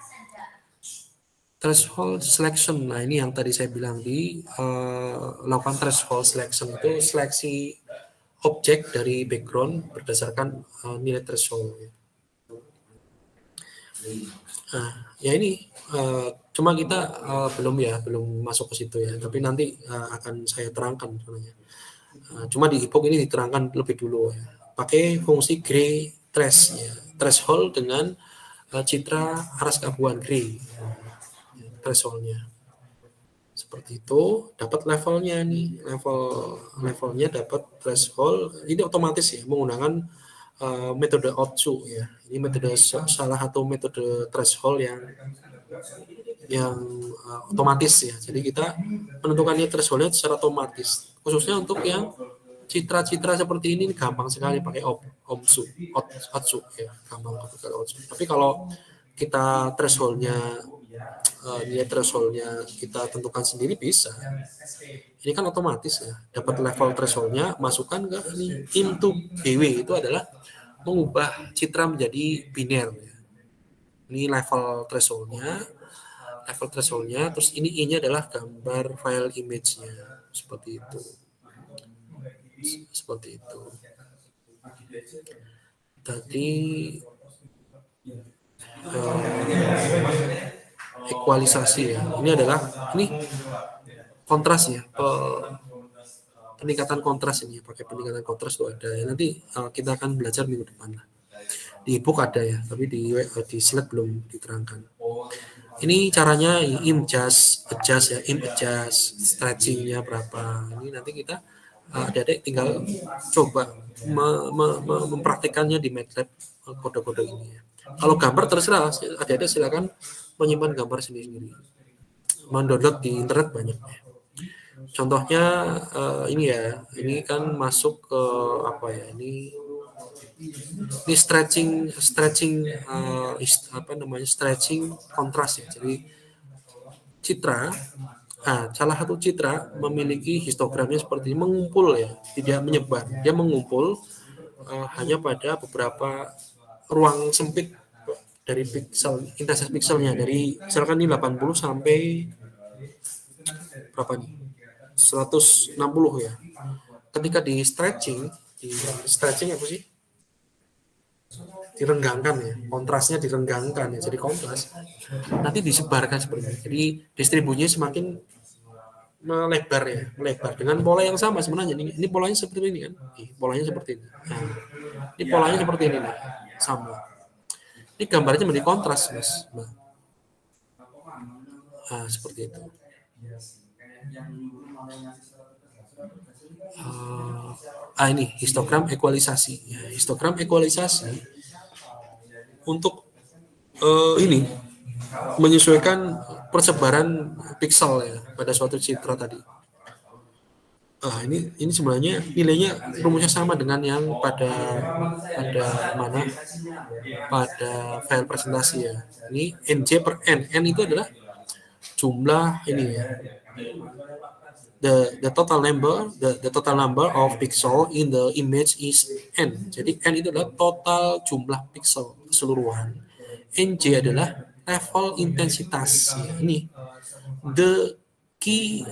Threshold selection. Nah, ini yang tadi saya bilang lakukan threshold selection itu seleksi objek dari background berdasarkan nilai threshold. Nah, ya ini cuma kita belum masuk ke situ ya. Tapi nanti akan saya terangkan sebenarnya. Cuma di e-book ini diterangkan lebih dulu ya. Pakai fungsi gray trace ya, threshold dengan citra aras keabuan gray thresholdnya seperti itu, dapat levelnya nih, levelnya dapat threshold ini otomatis ya menggunakan metode Otsu ya. Ini metode salah satu metode threshold yang otomatis ya. Jadi kita menentukannya thresholdnya secara otomatis, khususnya untuk yang citra-citra seperti ini gampang sekali pakai Otsu ya, gampang pakai Otsu. Tapi kalau kita nilai thresholdnya kita tentukan sendiri bisa. Ini kan otomatis ya, dapat level thresholdnya, masukkan ke ini into BW itu adalah mengubah citra menjadi biner. Ya. Ini level thresholdnya, terus ini I-nya adalah gambar file image-nya seperti itu. Seperti itu. Tadi ekualisasi ya. Ini kontras ya. Peningkatan kontras ini, pakai peningkatan kontras itu ada ya. Nanti kita akan belajar minggu depan lah. Di e-book ada ya, tapi di slide belum diterangkan. Ini caranya adjust ya, adjust stretchingnya berapa. Ini nanti kita adik-adik tinggal coba mempraktikannya di MATLAB kode-kode ini ya. Kalau gambar terserah, adik-adik silakan menyimpan gambar sendiri-sendiri. Mendownload di internet banyak ya. Contohnya ini ya, ini kan masuk ke apa ya? Ini stretching stretching kontras ya. Jadi citra, salah satu citra memiliki histogramnya seperti ini, mengumpul ya, tidak menyebar. Dia mengumpul hanya pada beberapa ruang sempit dari pixel, intensitas pixelnya dari misalkan ini 80 sampai berapa nih? 160 ya. Ketika di stretching apa sih? Direnggangkan ya, kontrasnya direnggangkan ya, jadi kontras. Nanti disebarkan seperti ini. Jadi distribusinya semakin melebar dengan pola yang sama sebenarnya. Ini polanya seperti ini kan? Polanya seperti ini. Nah, ini polanya seperti ini nih, sama. Ini gambarnya menjadi kontras, Mas. Nah, seperti itu. Ini histogram ekualisasi. Ya, histogram ekualisasi untuk ini menyesuaikan persebaran pixel ya pada suatu citra tadi. Ini sebenarnya nilainya rumusnya sama dengan yang pada mana pada file presentasi ya. Ini nj per n itu adalah jumlah ini ya. The total number of pixel in the image is n. Jadi n itu adalah total jumlah pixel keseluruhan. Nj adalah level intensitas. Ya, ini the key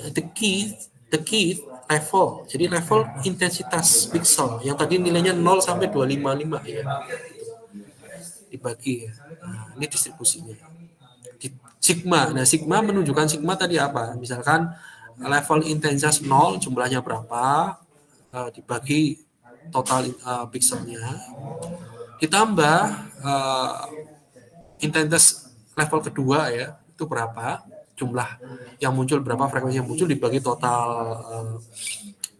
level. Jadi level intensitas pixel yang tadi nilainya 0 sampai 255 ya. Dibagi ya. Nah, ini distribusinya. Sigma. Nah, sigma menunjukkan sigma tadi apa? Misalkan level intensitas 0 jumlahnya berapa dibagi total pixelnya ditambah intensitas level kedua ya, itu berapa jumlah yang muncul, berapa frekuensi yang muncul dibagi total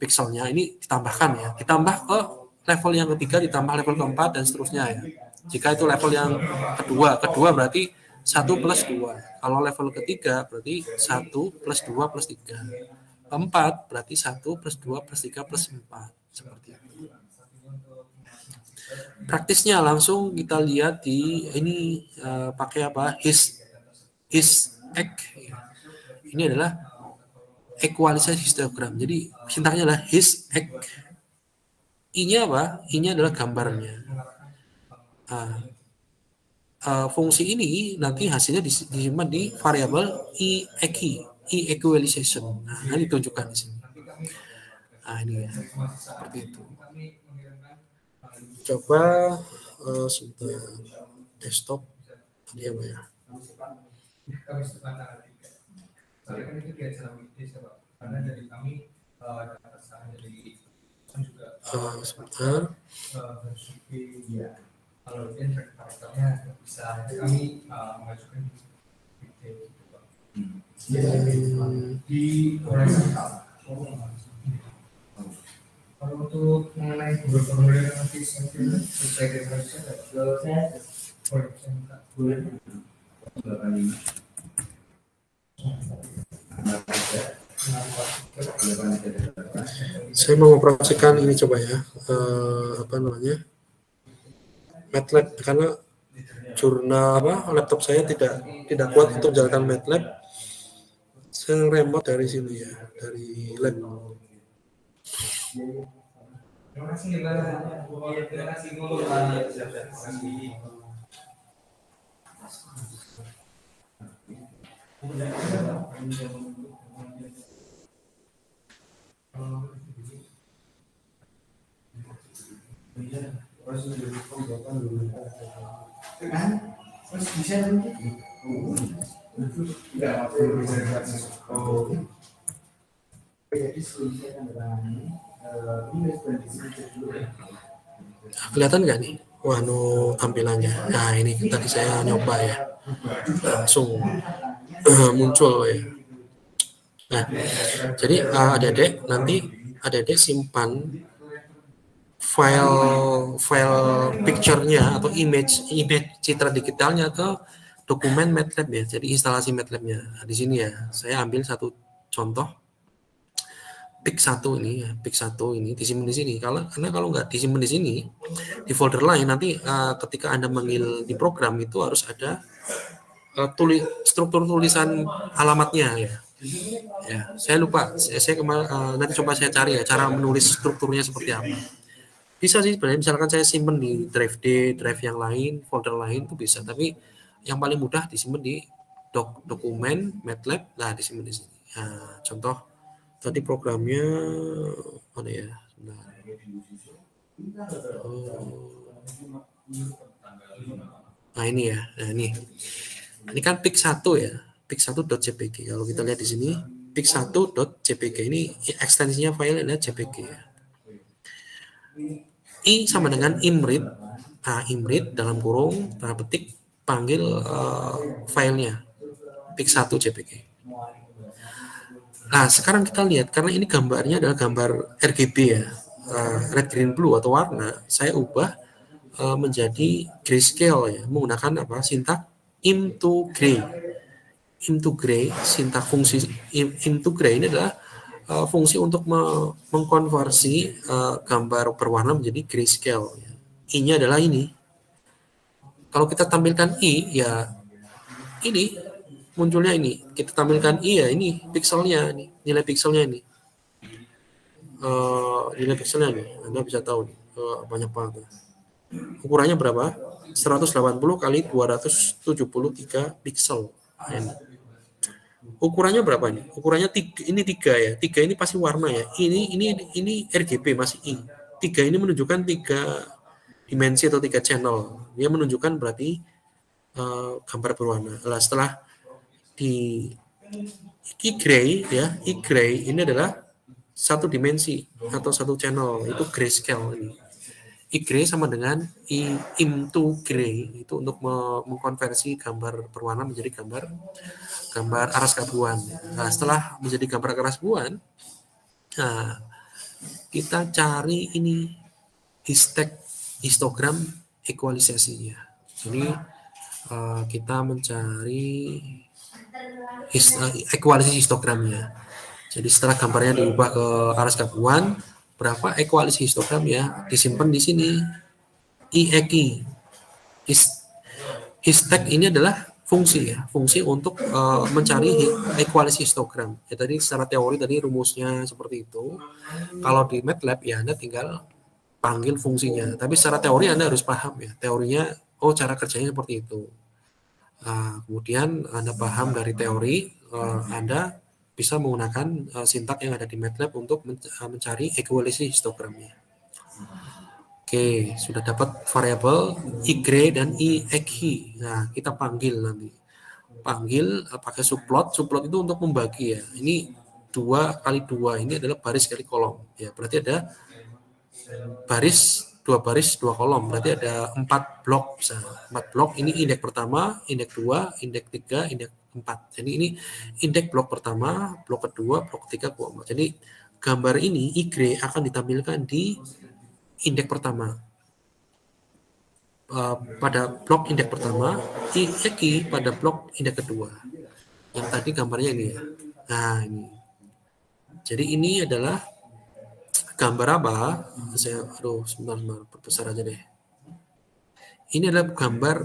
pixelnya, ini ditambahkan ya, ditambah ke level yang ketiga, ditambah level keempat dan seterusnya ya. Jika itu level yang kedua berarti 1 plus 2. Kalau level ketiga berarti 1 plus 2 plus 3. Keempat berarti 1 plus 2 plus 3 plus 4. Seperti itu. Praktisnya langsung kita lihat di ini pakai apa? HISEQ. Ini adalah equalization histogram. Jadi sintaksnya adalah HISEQ. I-nya apa? I-nya adalah gambarnya. Fungsi ini nanti hasilnya disimpan di variabel equalization. Nah, ini ditunjukkan di sini. Nah, ini ya, seperti itu. Coba sebentar, desktop tadi apa ya? Sebentar. Kalau interact karakternya bisa kami mengajukan di horizontal. Kalau untuk mengenai formulir nanti sesuai dengan saya mau operasikan ini coba ya, apa namanya? MATLAB, karena jurnal laptop saya tidak kuat untuk jalankan MATLAB. Saya remote dari sini ya, dari lab. Kelihatan nggak nih? Wah, tampilannya. Nah, ini tadi saya nyoba ya, langsung muncul ya. Nah, jadi adik-adik nanti adik-adik simpan file picture-nya atau image citra digitalnya ke dokumen MATLAB ya. Jadi instalasi MATLAB-nya. Nah, di sini ya, saya ambil satu contoh PIC1 ini ya, PIC1 ini disimpan di sini. Karena kalau nggak disimpan di sini, di folder lain nanti ketika Anda manggil di program itu harus ada struktur tulisan alamatnya ya. Ya, saya lupa. Saya nanti coba saya cari ya cara menulis strukturnya seperti apa. Bisa sih sebenarnya, misalkan saya simpan di drive D, drive yang lain, folder lain itu bisa. Tapi yang paling mudah disimpan di dokumen MATLAB. Nah, disimpan di sini. Nah, contoh tadi programnya mana ya? Nah, ini ya. Nah, ini kan PIC1 ya. PIC1.jpg. Kalau kita lihat di sini PIC1.jpg ini ekstensinya file adalah JPG ya. I sama dengan imread. Nah, imread dalam kurung tanda petik panggil filenya PIC1.jpg. Nah, sekarang kita lihat karena ini gambarnya adalah gambar RGB ya, red, green, blue atau warna. Saya ubah menjadi grayscale ya, menggunakan apa? Sintak into gray. Into gray, sintak fungsi into gray ini adalah fungsi untuk mengkonversi gambar berwarna menjadi grayscale. I-nya adalah ini. Kalau kita tampilkan I, ya ini munculnya ini. Kita tampilkan I, ya ini pixelnya, ini nilai pixelnya ini. Nilai pixelnya nih, Anda bisa tahu nih, banyak banget. Ukurannya berapa? 180 kali 273 pixel. Ukurannya berapa nih? Ukurannya 3, ini 3 ya. 3 ini pasti warna ya. Ini RGB masih I. 3 ini menunjukkan 3 dimensi atau 3 channel. Dia menunjukkan berarti gambar berwarna. Setelah di I-gray ya, I-gray ini adalah satu dimensi atau satu channel, itu grayscale ini. I-gray sama dengan into gray, itu untuk mengkonversi gambar berwarna menjadi gambar aras kabuan. Nah, setelah menjadi gambar aras kabuan, nah, kita cari ini histogram equalisasinya. Jadi kita mencari equalisasi histogramnya. Jadi setelah gambarnya diubah ke aras kabuan, berapa equalisasi histogram ya disimpan di sini. IEQ. Histag ini adalah fungsi ya, fungsi untuk mencari equalisasi histogram. Ya tadi secara teori tadi rumusnya seperti itu. Kalau di MATLAB ya Anda tinggal panggil fungsinya. Tapi secara teori Anda harus paham ya. Teorinya, oh cara kerjanya seperti itu. Kemudian Anda paham dari teori, Anda bisa menggunakan sintak yang ada di MATLAB untuk mencari equalisasi histogramnya. Oke, sudah dapat variabel I-gray dan I-EQ. Nah, kita panggil nanti. Panggil pakai subplot. Subplot itu untuk membagi ya. Ini 2 kali 2. Ini adalah baris kali kolom. Ya, berarti ada baris 2 kolom. Berarti ada 4 blok. 4 blok. Ini indeks pertama, indeks 2, indeks 3, indeks 4. Jadi ini indeks blok pertama, blok kedua, blok ketiga, blok 4. Jadi gambar ini Y akan ditampilkan di indeks pertama. Pada blok indeks pertama, Y pada blok indeks kedua. Yang tadi gambarnya ini ya. Nah, ini. Jadi ini adalah gambar apa? Sebentar, perbesar aja deh. Ini adalah gambar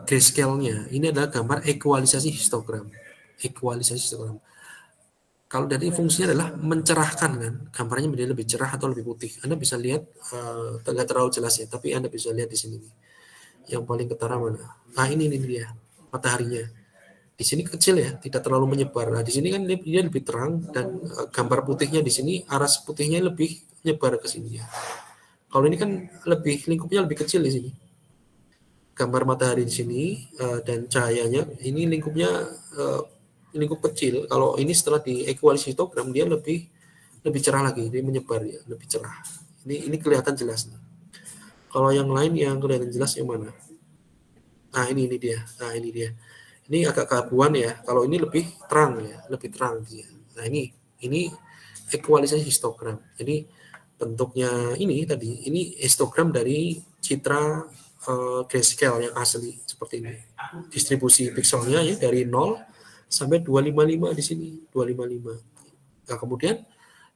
grayscale-nya. Ini adalah gambar equalisasi histogram. Equalisasi histogram. Kalau dari fungsinya adalah mencerahkan kan, gambarnya menjadi lebih cerah atau lebih putih. Anda bisa lihat, tidak terlalu jelas ya, tapi Anda bisa lihat di sini. Yang paling ketara mana? Nah ini dia, mataharinya. Di sini kecil ya, tidak terlalu menyebar. Nah di sini kan dia lebih terang dan gambar putihnya di sini, aras putihnya lebih menyebar ke sini ya. Kalau ini kan lingkupnya lebih kecil di sini. Gambar matahari di sini dan cahayanya ini lingkupnya lingkup kecil. Kalau ini setelah di equalisasi histogram dia lebih cerah lagi, dia menyebar ya, lebih cerah. Ini kelihatan jelas nih. Kalau yang lain yang kelihatan jelas yang mana? Nah ini dia. Nah ini dia. Ini agak keabuan ya. Kalau ini lebih terang ya, lebih terang dia. Nah ini equalisasi histogram. Jadi bentuknya ini tadi, ini histogram dari citra grayscale yang asli seperti ini. Distribusi pixelnya ya dari 0 sampai 255 di sini, 255. Nah, kemudian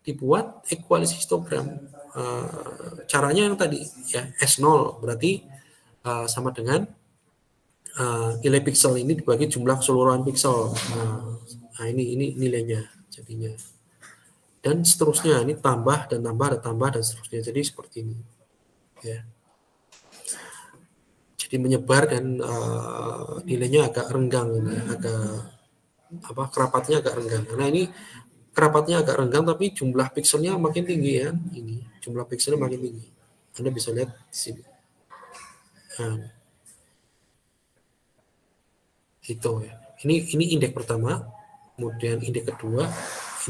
dibuat equalisasi histogram. Caranya yang tadi ya S0 berarti sama dengan nilai pixel ini dibagi jumlah keseluruhan pixel. Nah, ini nilainya jadinya. Dan seterusnya ini tambah dan seterusnya. Jadi seperti ini. Ya. Jadi menyebar dan nilainya agak renggang ini, kerapatnya agak renggang. Nah ini kerapatnya agak renggang tapi jumlah pixelnya makin tinggi ya. Ini jumlah pixelnya makin tinggi. Anda bisa lihat di sini. Nah, itu ya. Ini indeks pertama, kemudian indeks kedua,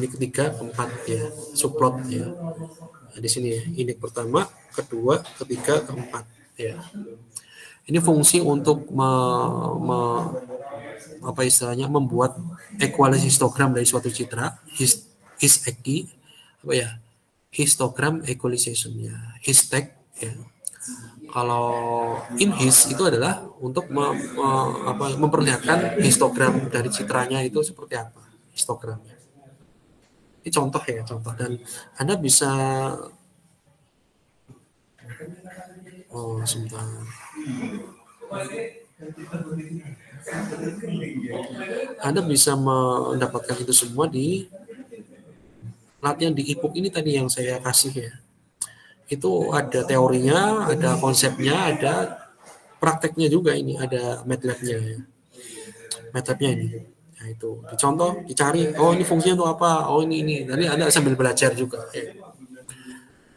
ini ketiga, keempat ya, subplot ya. Nah, di sini ya, indeks pertama, kedua, ketiga, keempat ya. Ini fungsi untuk membuat equalisasi histogram dari suatu citra, HISEQ, histogram equalization-nya, HISTEQ ya. Kalau InHis itu adalah untuk memperlihatkan histogram dari citranya itu seperti apa histogramnya. Ini contoh ya, contoh. Dan Anda bisa, sebentar. Anda bisa mendapatkan itu semua di latihan di e-book ini tadi yang saya kasih ya. Itu ada teorinya, ada konsepnya, ada prakteknya juga ini, ada MATLAB-nya ya. MATLAB-nya ini. Nah itu dicontoh, dicari, oh ini fungsinya untuk apa, oh ini. Nanti Anda sambil belajar juga. Ya.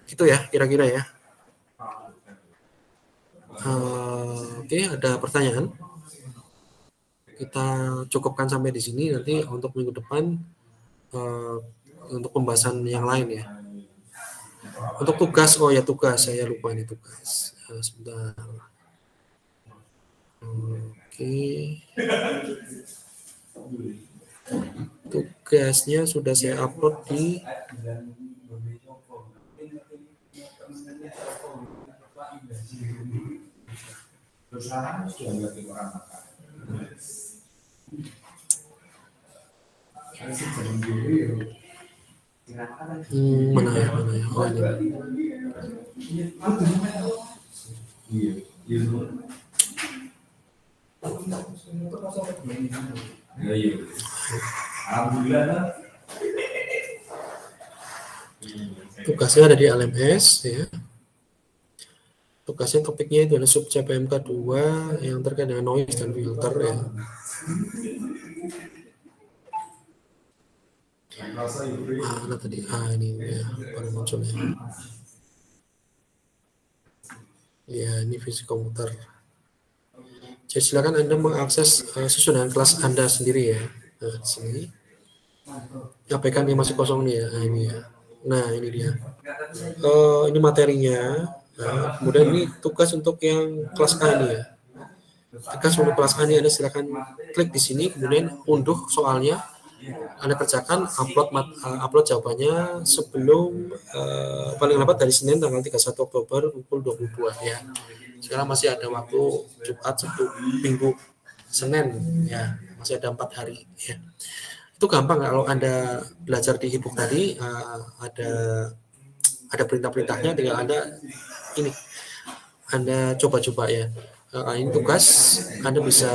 Itu ya kira-kira ya. Oke, ada pertanyaan? Kita cukupkan sampai di sini. Nanti untuk minggu depan untuk pembahasan yang lain ya. Untuk tugas, oh ya tugas, saya lupa nih tugas. Sebentar. Oke. Tugasnya sudah saya upload di mana ya? Oh ini. Tugasnya ada di LMS ya. Tugasnya topiknya itu adalah subjek PMK 2 yang terkait dengan noise dan filter ya. Mana tadi? Ini ya, baru muncul ya. Ya, ini visi komputer. Jadi silakan Anda mengakses susunan kelas Anda sendiri ya. Nah, di sini. APK yang masih kosong nih ya. Nah, ini ya. Nah, ini dia. Ini materinya. Nah, kemudian ini tugas untuk yang kelas A ini ya. Tugas untuk kelas A ini Anda silakan klik di sini, kemudian unduh soalnya. Anda kerjakan, upload jawabannya sebelum paling lambat dari Senin tanggal 31 Oktober pukul 22 ya. Sekarang masih ada waktu Jumat, Sabtu, Minggu, Senin ya, masih ada 4 hari ya. Itu gampang kalau Anda belajar di e-book tadi, ada perintah-perintahnya, tinggal Anda coba-coba ya. Ini tugas, Anda bisa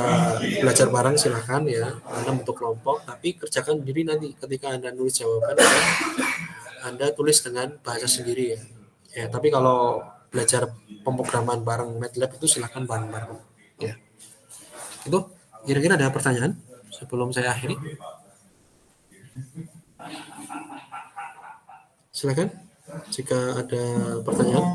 belajar bareng silakan ya, Anda bentuk kelompok, tapi kerjakan sendiri nanti ketika Anda nulis jawaban, Anda tulis dengan bahasa sendiri ya. Ya, tapi kalau belajar pemrograman bareng MATLAB itu silakan bareng-bareng ya. Itu kira-kira ada pertanyaan sebelum saya akhiri? Silakan jika ada pertanyaan.